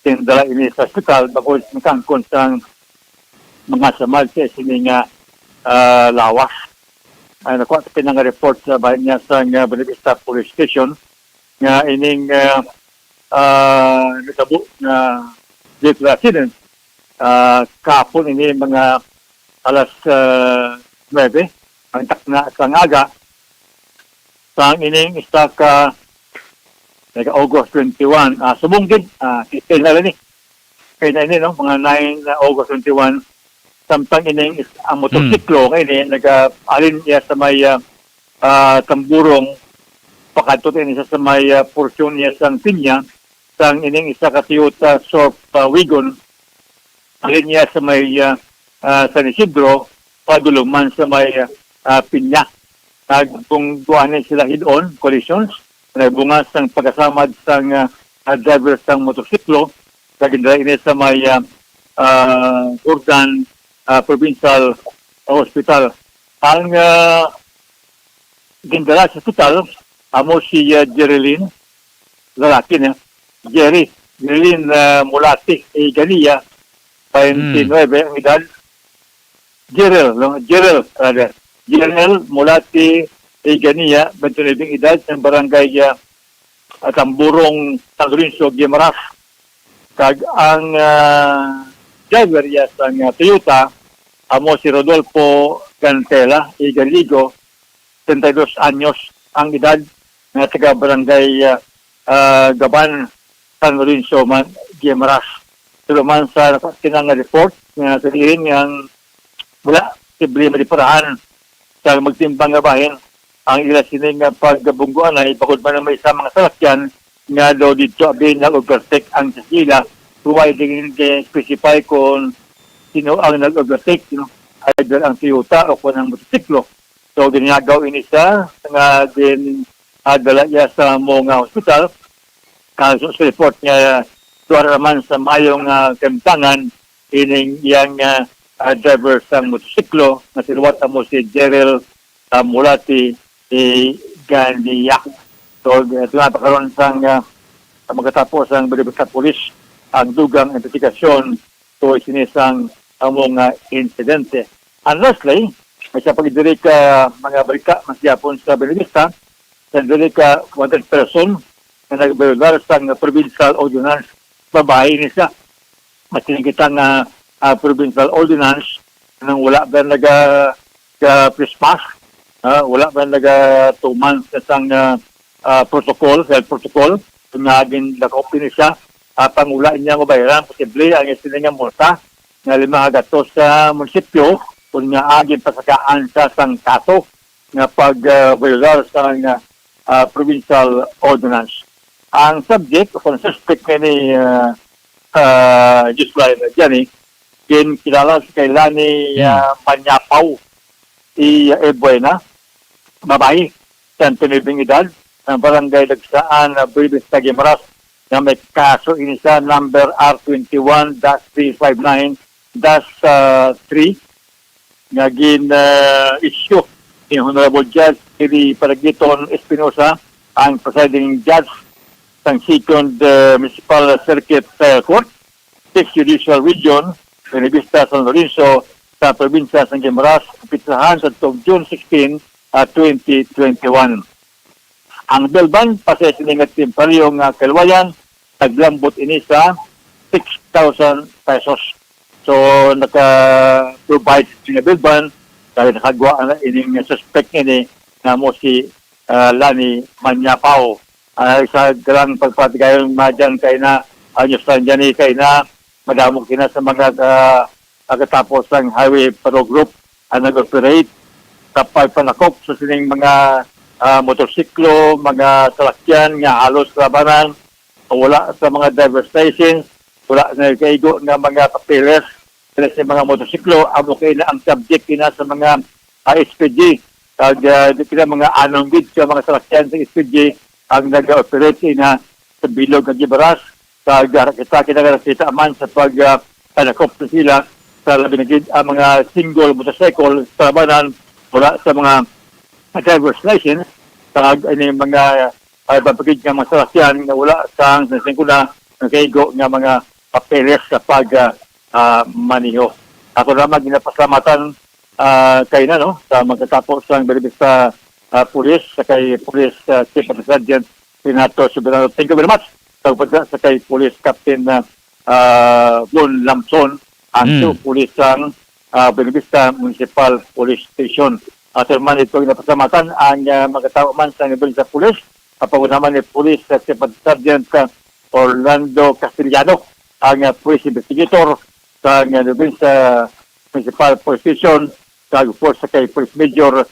tindala ini sa hospital, bago kangkon sa mga samad sa sining lawas. Ay nakuha sa pinang-report sa bahay niya sa Bonavista Police Station, nga ining natabo na vehicle accident kahapon ini mga alas 9 ang takna sa ngaga sang ining isa ka August 21 sumunggid kay na ni kay na ini no mga 9 August 21 samtang ining ang motorsiklo kay ni alin niya sa may tamburong pakadto ini sa may portion niya sang Pinya sang ining isa ka Toyota Surf Wagon alin niya sa may San Isidro padulong sa may Pinya. Kung duanin sila hid-on collisions nagbunga sang pagkasamad sang driver sang motorsiklo kagindra ini sa may Urdan Provincial Hospital. Ang gindala sa hospital amo si Jerilyn lalaki niya Jerilyn Mulati Ganiya 29 ang edad. Jerel Mulati Ganiya 29 edad sa barangay Tamburong San Lorenzo Guimaras. Kag ang driver ya sa Toyota amo si Rodolfo Cantela Igaligo 32 anyos ang edad na taga barangay Gaban San Lorenzo Guimaras. Pero man sa tinang report na sabihin yang wala problema di parahan sa magtimbang nga bahin ang ila sining paggabungguan ay bakod man may sa mga salakyan nga daw dito abin nag-overtake ang sasila providing specify kung sino ang nag-overtake either ang Toyota o kung ang motosiklo. So ginagaw ini sa nga din dala niya sa mga hospital kaso sa report niya tuwara naman sa mayong kamtangan ining yang driver sa motosiklo na sinuwat mo si Jerel Mulati Ganiya. So ito nga pakaroon sa magkatapos ang Balibasta Police ang dugang investigasyon to sinisang ang mga insidente. And lastly, may sa pagdiri ka mga balita mas Japon sa Belivista, sa diri ka 100 person na nagbayular sa provincial ordinance, babae ni siya. Masiling kita nga provincial ordinance nang wala ba nag-Christmas, wala ba nag-2 months na sang protocol, health protocol, kung naging lakop ni siya, pangula niya mabayaran, posible ang isiling nga multa na 5 gatos sa munisipyo kung nga aging pasakaan sa sang kaso nga pag-violar sa provincial ordinance. Ang subject o ang suspect ni Jusline Jani, kilala sa kailan ni Manyapaw Buena, babae, sa pinibing edad, ng barangay Lagsaan, Bribis, Guimaras, na may kaso inisa number R21-359-3 naging issue ni Honorable Judge Eli Paragiton Espinosa, ang presiding judge ng 2nd Municipal Circuit Court, 6th Judicial Region, Benevista, San Lorenzo, sa probinsya ng Guimaras, pitsahan sa June 16, 2021. Ang belban, pasesining at timparyong kalwayan, naglambot ini sa 6,000 pesos. So, naka-provide sa belban, dahil nakagawa na ining suspect ini na mo si Lani Manyapaw. Isa galang pagpatigayong madyan kay na Jusline Jani kay na madamog kina sa mga pagkatapos ng highway patrol group ang nag-operate kapag panakop sa sining mga motorsiklo, mga salakyan nga halos labanan, wala sa mga driver's license, wala na kaigo nga mga papeles sa mga motorsiklo, amo kay na ang subject kina sa mga SPG, kaya mga anong bid sa mga salakyan sa SPG ang nag-operate na sa bilog ng Guimaras, kita kinakita man sa panakop sa sila sa labinagid ang mga single motorcycle sa labanan, wala sa mga driver's license, sa mga babagid ng mga salakyan na wala sa singkuna ng kaigo ng mga papeles sa maniho. Ako naman ginapasalamatan kay na, no, sa magkatapos ng Benevista Police, sa kay Police Chief of Sergeant Renato Soberano. Thank you very much. Sa kay Police Captain Bon Lamson, ang Police ng Benevista Municipal Police Station. At man ito ginapasalamatan ang magkatao man sa Benevista Police, kapag naman ni Police Chief of Sergeant Orlando Castellano, ang Police Investigator sa Benevista Municipal Police Station, sa kay Police Major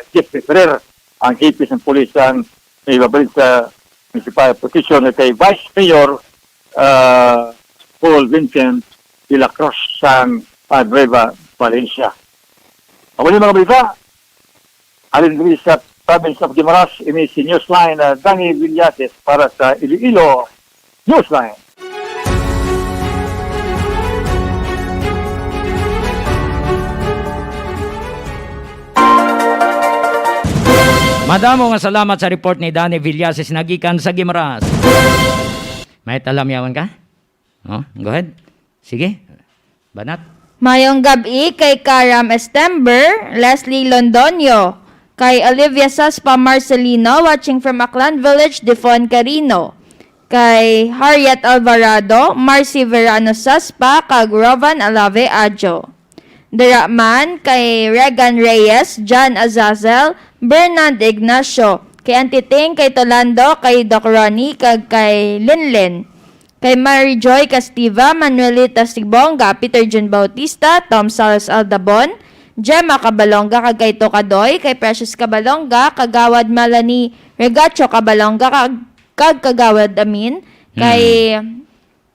Jeffrey Ferrer, ang KPS ng Police ang Benevista Municipal Police Station, kay Vice Mayor Paul Vincent de la Cruz sang Nueva Valencia. Ako yung mga balita, alin rin sa province of Guimaras, ini si Newsline Danny Villates para sa Iloilo Newsline. Madamo nga salamat sa report ni Danny Villases nagikan sa Guimaras. May talamyawan ka? Oh, go ahead. Sige. Banat. Mayong gabi kay Karam Estember, Leslie Londonio, kay Olivia Saspa Marcelino watching from Aklan Village, Defon Carino, kay Harriet Alvarado, Marcy Verano Saspa, kag Rovan Alave Adjo. Diraman kay Regan Reyes, John Azazel, Bernard Ignacio, kay Antiting, kay Tolando, kay Doc Ronnie, kag kay Linlin. Kay Mary Joy Castiva, Manuelita Sibonga, Peter John Bautista, Tom Salas Aldabon, Gemma Cabalonga, kag kay Tokadoy, kay Precious Cabalonga, kagawad Melanie Regacho Cabalonga, kag kagawad Amin, kay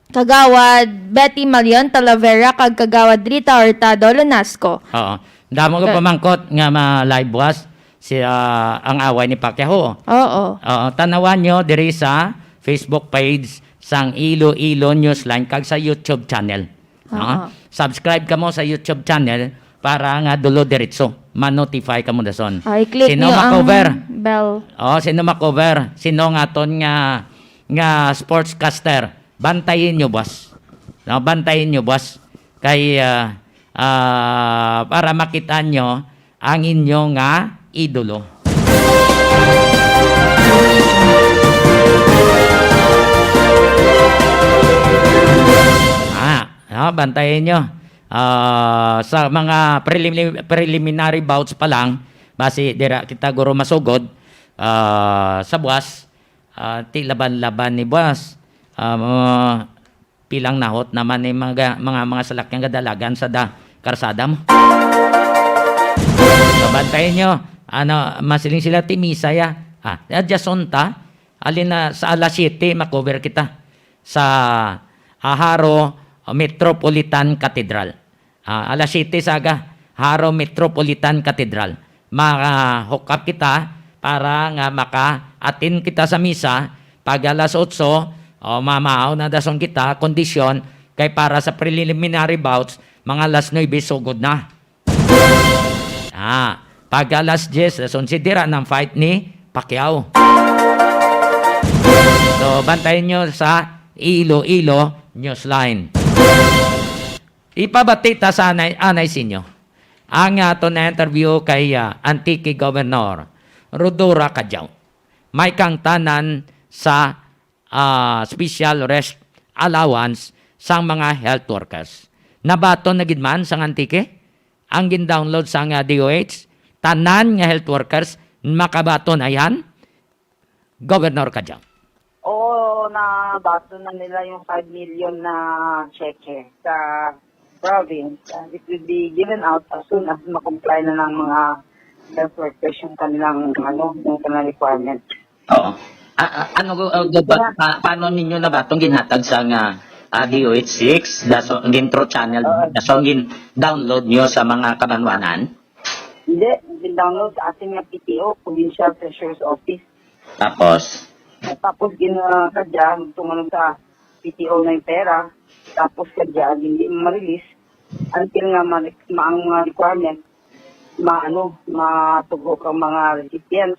kagawad Betty Malion Talavera, kag kagawad Rita Hurtado Lunasco. Oo. Damo ko pamangkot nga ma-live was si ang away ni Pacquiao. Oo. Tanawan nyo diri sa Facebook page sang Iloilo Newsline kag sa YouTube channel. Subscribe ka mo sa YouTube channel para nga dulo diretso ma-notify ka mo dason. Ay, click sino nyo makover? ang bell. Sino makover? Sino nga ton nga sportscaster? Bantayin nyo, boss. No, bantayin nyo, boss. Kay, para makita nyo ang inyong idolo. No, bantayin nyo. Sa mga preliminary bouts pa lang, basi dira kita guro masugod sa buwas, ti laban-laban ni buwas. Pilang nahot naman ni mga salakyang kadalagan sa karsada mo. So, bantayin nyo. Masiling sila timisaya. Adjasonta, alin na sa alas 7, makover kita sa Haro Metropolitan Cathedral. Alas 7 saga, Haro Metropolitan Cathedral. Hook up kita para nga maka-atin kita sa misa pag alas 8, mamaaw na dason kita, kondisyon, kay para sa preliminary bouts, mga alas 9, sugod na. Pag alas 10, dason si dira ng fight ni Pacquiao. So, bantayin nyo sa Iloilo Newsline. Ipabatita sa anay sinyo ang ato na interview kay Antique Governor Rodora Cadiao. May kang tanan sa special rest allowance sang mga health workers. Nabaton na gidman sang Antique ang gin-download sang DOH, tanan nga health workers makabaton ayan, Governor Cadiao. Oo, nabato na nila yung 5 million na cheque sa province. It will be given out as soon as makomply na ng mga health workers yung kanilang requirement. Oo. Paano ninyo na ba itong ginhatag sa DOH6, gintro channel, gin-download nyo sa mga kabanwanan? Hindi, gin-download sa ating PTO, Provincial Treasurer's Office. Tapos kadya, tumanong sa PTO na yung pera, tapos kadya, hindi ma-release, until nga ang mga requirement, matugok ang mga recipients.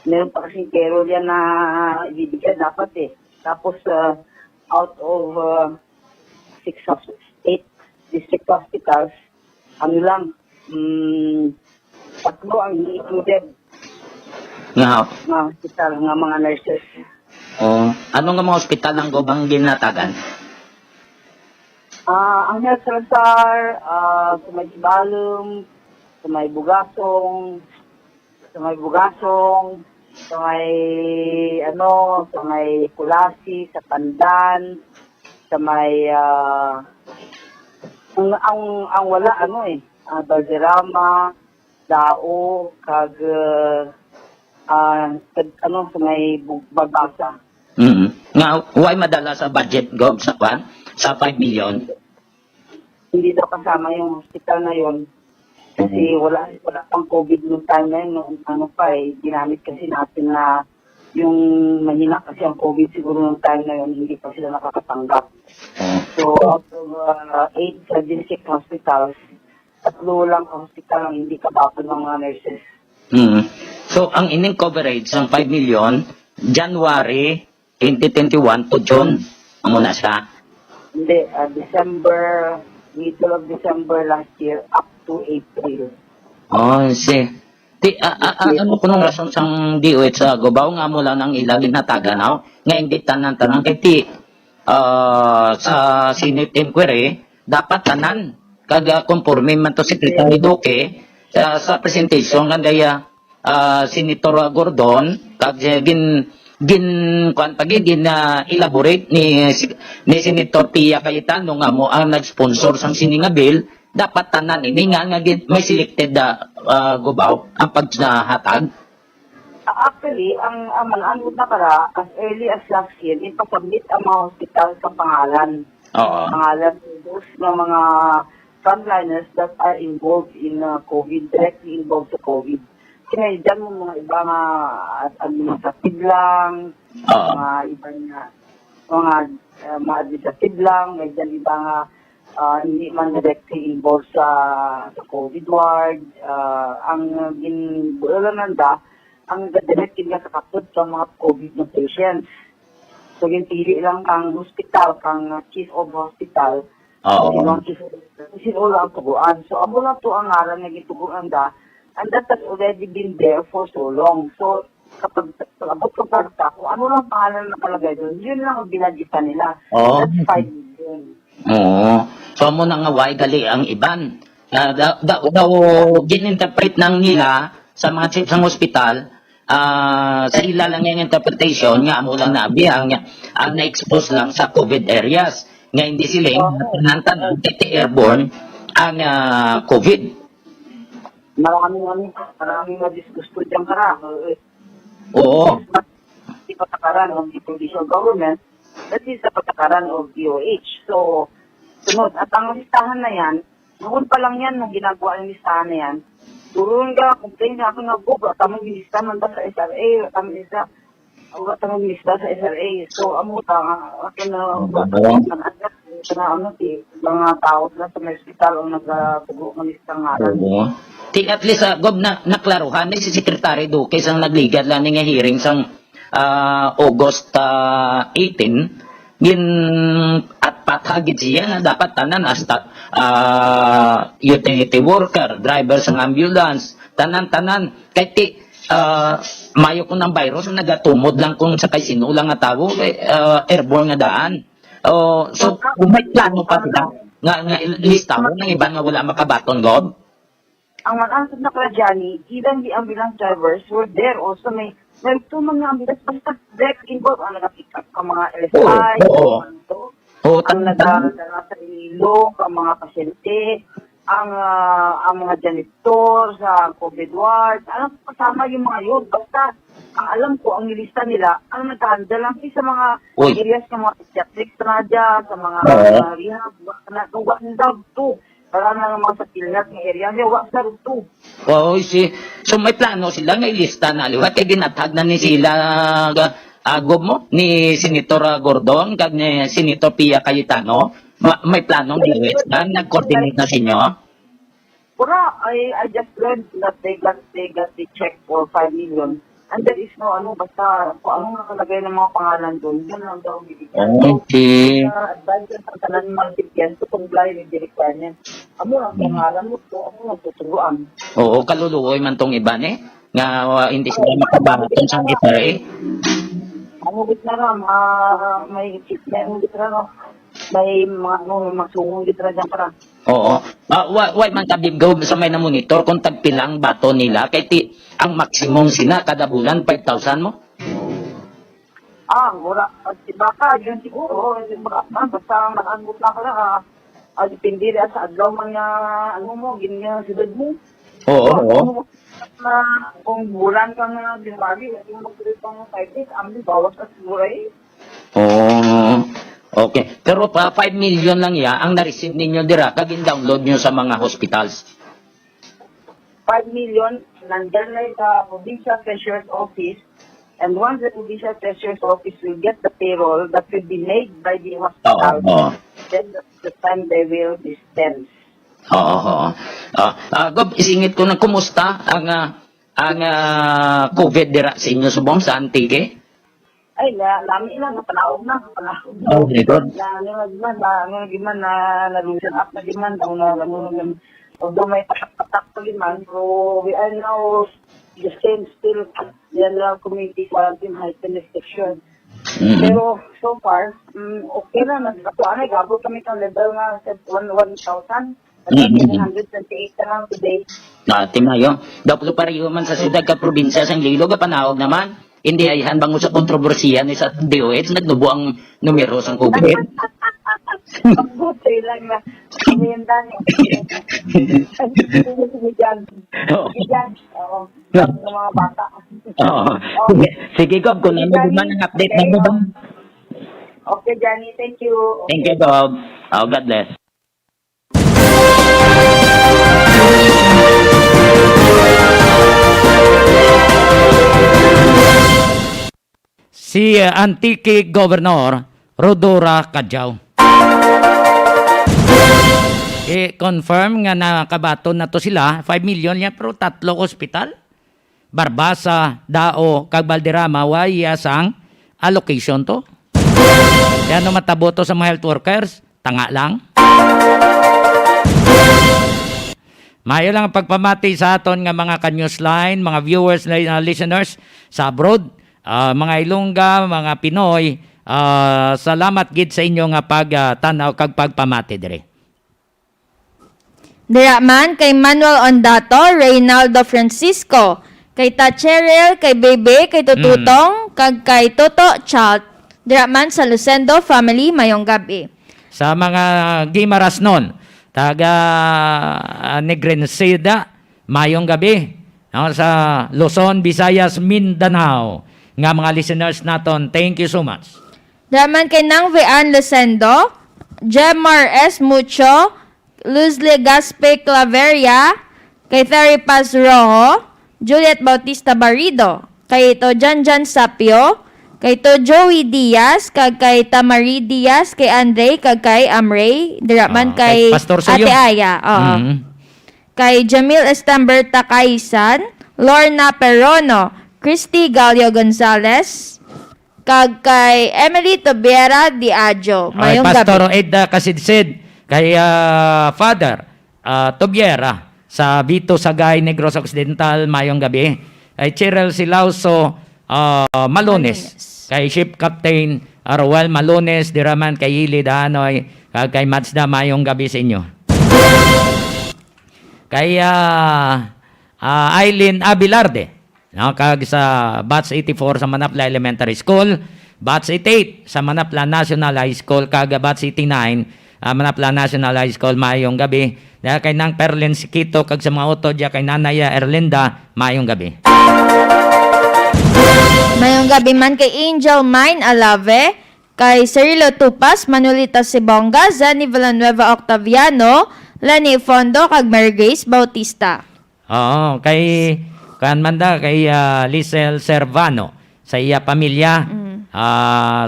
Meron pa kasing payroll yan na ibibigay dapat Tapos, out of 8 district hospitals, 3 ang included nga hospital, nga mga nurses. Ano nga mga hospital ang gobang ginatagan? Ang Health Center, sa may Ibalum, sa may Bugasong, sa may Kulasi, sa Pandan, sa may ang wala Balderrama, Dao, kag sa may Babasa. Nga, why madala sa budget gob sa 5 million? Hindi daw kasama yung hospital na yon. Kasi wala pang COVID noong time na yun. Ginamit kasi natin na yung mahina kasi ang COVID siguro noong time na yun, hindi pa sila nakakatanggap. So, out of 8 sa district hospitals, 3 lang hospital ang hindi kabapon ng mga nurses. So, ang ining coverage ng 5 million, January 2021 to June, muna siya? Hindi, middle of December last year up to April. Ano ko nung rason sang DOH sa Gubao nga mula ng ilagin na taganaw, nga hindi tanang kiti sa Senate inquiry, dapat tanan, kag conforme man to Secretary Duque, sa presentation nga gaya Senator Gordon, kag elaborate ni Senator Pia Cayetano nga mo ang nag-sponsor sang sininga bill, dapat tanan ini nga may selected Gubao ang paghatag. Actually, ang mananod na para as early as last year, ipasubmit ang mga hospital sa pangalan. Pangalan those ng mga frontliners that are involved in COVID, directly involved sa COVID. Kasi dyan mo mga ibang administrative lang, mga ibang mga administrative lang, may dyan ibang hindi man directly involved sa COVID ward. Ang ginbulan nanda, ang directive nga sa kaput sa mga COVID na patients. So, yung pili lang kang hospital, kang chief of hospital. Oo. Yung chief of hospital. Sinula ang tuguan. So, amo lang to ang ngalan na gituguan da. And that has already been there for so long. So, kapag abot ko parta, kung ano lang pangalan na palagay doon, yun lang ang binagita nila. Oo. That's 5 million. Oo. So mo nang away gali ang iban. Daw gininterpret nang nila sa mga chiefs ng hospital, sa ila lang yung interpretation nga mo lang nabi ang na-expose lang sa COVID areas. Nga hindi sila nantan airborne ang COVID. Maraming madisgusto dyan kara. Oo. Di patakaran of the provincial government, that is the patakaran of DOH. So, sunod. At ang listahan na yan, noon pa lang yan, nung ginagawa yung listahan na yan, turun ka, complain na ako nga po, tamang lista man ba sa SRA, tamang lista sa SRA. So, amo ta, mga tao na sa may hospital ang nagpugo ng listang ngaran. Oo. At least, Gob, naklaruhan na si Secretary Duque ang nagligad lang ng hearing sang August 18, at pathagid siya na dapat tanan hasta utility worker, driver sa ambulance, tanan-tanan. Kahit mayo ko ng virus, nagatumod lang kung sa kay sino lang nga tao, airborne nga daan. So, kung may plano pa sila, nga lista mo ng iba nga wala makabaton, Gob? Ang mag-answer na kaya Johnny, even the ambulance drivers were there also. May two mga ambulance, basta direct involved ang nag-pick up ang mga LSI, ang nag-dala sa ilog, ang mga pasyente, ang mga janitor sa COVID ward, alam ko kasama yung mga yun. Basta, ang alam ko, ang nilista nila, ang nag-handle lang sa mga areas ng mga pediatrics na dyan, sa mga rehab, kung wak daw to. Para na naman sa pilnat ng area, wak sa ruto. Oo, so may plano sila nga ilista na liwat kay ginatag na ni sila Gob mo ni Senator Gordon kag ni Senator Pia Cayetano. May plano DOH na nag-coordinate na sa inyo? Pura, I just learned that they got the check for 5 million. And there is no basta kung ano nakalagay ng mga pangalan doon, yun lang daw bibigyan. Okay. Advice ang tanan ng bibigyan to comply with the requirement. Amo lang pangalan mo to, amo lang tuturuan. Oo, kaluluoy man tong iba nga hindi sila makabaton sa SRA. Ano git na may treatment git na may mga magsungong git na dyan para. Oo. Why man tabib go sa may na monitor kung tagpilang bato nila kay ang maximum sina kada bulan 5,000 mo? Wala. Baka, yun siguro. Basta nag-angot na ka lang. Depende rin sa adlaw man nga, ganyan sudad mo. Oo. Kung bulan ka nga dinabagi, yung mag-trip pang 5 days, amin, bawas ka siguro eh. Oo. Okay. Pero 5 million lang ang na-receive ninyo dira kag in-download nyo sa mga hospitals. 5 million, nandyan na sa Provincial Treasurer's Office, and once the Provincial Treasurer's Office will get the payroll that will be made by the hospital, then the time they will dispense. Oo. Gob, isingit ko na kumusta ang COVID dira sa inyo subong sa Antique? Ay, lami lang, panahon na. Oh my God. Na-loosen up na giman, although may patak-patak pa giman, so we are now the same still, general community quarantine heightened restriction. Pero so far, okay na, gabot kami ng level nga 1,000. 128 na lang today. Timayo. Dapat pareho man sa siyudad ka probinsya sa Iloilo ka panahog naman. Hindi ayhan bango sa kontrobersiya ni sa DOH nagnubo ang numero sa COVID. Buti lang na. Kamiyan dani. Mga bata. Sige, Gob, kung ano man ang update na mo ba? Okay, Johnny. Thank you. Thank you, Gob. God bless. Si Antique Governor Rodora Cadjao. Confirm nga nakabaton na to sila, 5 million niya pero 3 ospital. Barbasa, Dao, kag Valderrama, way asang allocation to. Kaya no mataboto sa mga health workers, tanga lang. Mayo lang ang pagpamati sa aton nga mga ka-newsline, mga viewers, listeners sa abroad, mga Ilongga, mga Pinoy. Salamat gid sa inyo nga pagtanaw kag pagpamati dire. Diraman kay Manuel Ondato, Reynaldo Francisco, kay Tacherel, kay Bebe, kay Tututong, kag kay Toto Chat. Diraman sa Lucendo family, mayong gabi. Sa mga Gimaras nun, taga Negrenceda, mayong gabi. No, sa Luzon, Visayas, Mindanao, nga mga listeners naton, thank you so much. Diraman kay Nang Vean Lucendo, Jemar S. Mucho, Luz Legaspe Claveria, kay Terry Paz Rojo, Juliet Bautista Barrido, kay ito Janjan Sapio, kay ito Joey Diaz, kag kay Tamari Diaz, kay Andre, kag kay Amray, diraman kay Pastor Suyo. Ate Aya, kay Jamil Estamber Takaisan, Lorna Perono, Christy Galio Gonzalez, kag kay Emily Tobiera Diagio. Ay, Mayong Pastor gabi. Ed Kasidsid, kay Father Tobiera sa Vito Sagay, Negros Occidental, mayong gabi. Kay Cheryl Silauso Malones, kay Ship Captain Roel Malones, diraman kay Ili Danoy, kay Mazda, mayong gabi sa inyo. Kay Aileen Abilarde, no, kag sa Batch 84 sa Manapla Elementary School, Batch 88 sa Manapla National High School, kag Batch 89 Manapla National High School, mayong gabi. Dahil kay Nang Perlin Sikito, kag sa mga auto dya kay Nanaya Erlinda, mayong gabi. Mayong gabi man kay Angel Mine Alave, kay Cirilo Tupas, Manolita Sibonga, Zani Villanueva Octaviano, Lani Fondo, kag Mary Grace Bautista. Oo, kay kanmanda kay Lisel Servano sa iya pamilya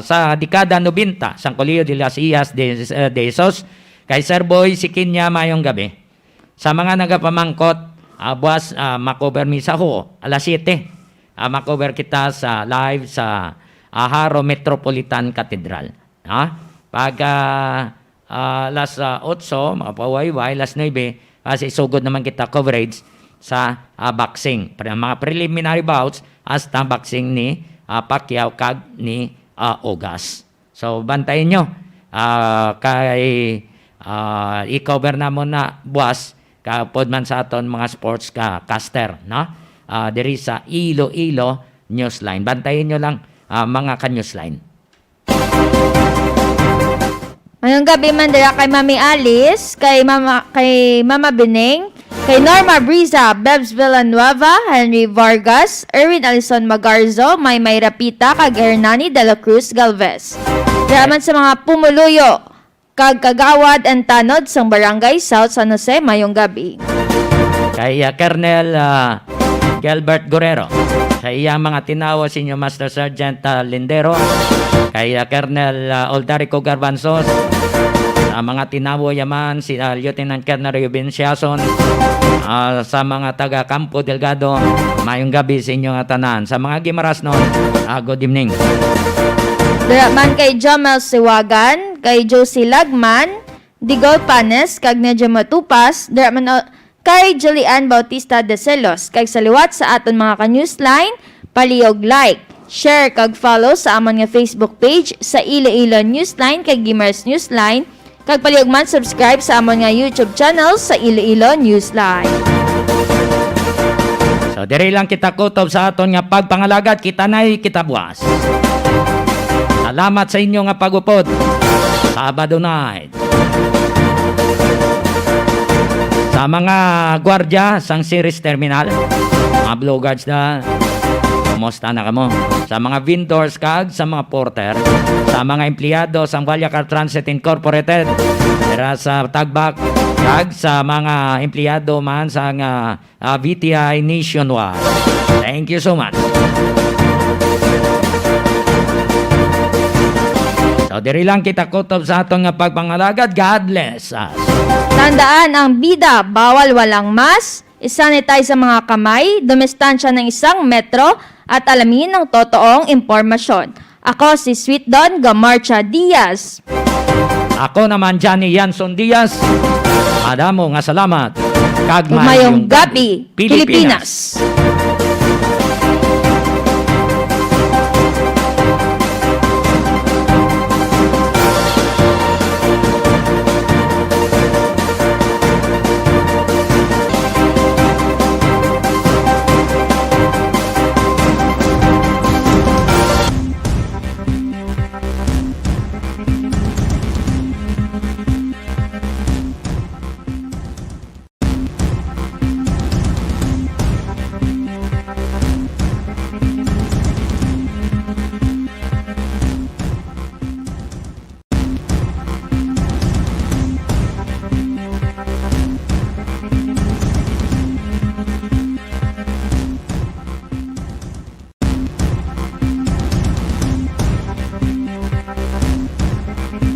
sa dekada 90 sa Colegio de las Ias de Jesus, kay Sir Boy Sikinya, mayong gabi. Sa mga nagapamangkot, buwas makover mi sa alas 7. Makover kita sa live sa Haro Metropolitan Cathedral. Pag alas 8, mapawayway, alas 9, kasi isugod naman kita coverage sa boxing. Mga preliminary bouts hasta boxing ni Pacquiao kag ni Ogas. So, bantayin nyo. Kay i-cover na mo na buwas kapod man sa aton mga sports caster, no? Diri sa Iloilo Newsline. Bantayin nyo lang mga ka-newsline. Mayong gabi man dira kay Mami Alice, kay Mama Beneng, kay Norma Briza, Bebs Villanueva, Henry Vargas, Erwin Alison Magarzo, Maymay Rapita, kag Hernani de la Cruz Galvez. Diraman sa mga pumuluyo, kag Kagawad and Tanod sang Barangay South San Jose, mayong gabi. Kay Colonel Gilbert Guerrero, sa iyang mga tinawa Senior Master Sergeant Lindero, kay Colonel Oldarico Garbanzos, sa mga tinawa yaman si Lieutenant Colonel Ruben Siason, sa mga taga Campo Delgado, mayong gabi sa inyong tanan. Sa mga Gimaras nun, good evening. Diraman kay Jamel Siwagan, kay Josie Lagman, Digol Panes, kag Nedja Matupas, diraman kay Julian Bautista de Celos, kag saliwat sa aton mga ka-newsline, palihog like, share kag follow sa amon nga Facebook page sa Iloilo Newsline kag Gimaras Newsline, kag palihog man subscribe sa amon nga YouTube channel sa Iloilo Newsline. So diri lang kita kutob sa aton nga pagpangalagad, kita nay kita buwas. Salamat sa inyo nga pagupod. Sabado night. Sa mga gwardiya sang Ceres Terminal, mga Blue Guards na, kumusta na kamo? Sa mga vendors kag sa mga porter, sa mga empleyado sa Valyacar Transit Incorporated, dira sa Tagbak, kag sa mga empleyado man sa VTI Nationwide. Thank you so much. So diri lang kita kutob sa atong nga pagpangalagad. God bless us. Tandaan ang bida, bawal walang mas, isanitize sa mga kamay, dumistansya ng 1 metro, at alamin ang totoong impormasyon. Ako si Sweet Don Gamarcha Diaz. Ako naman Johnny Yanson Diaz. Adamo nga salamat. Kag Mayong gabi, Pilipinas.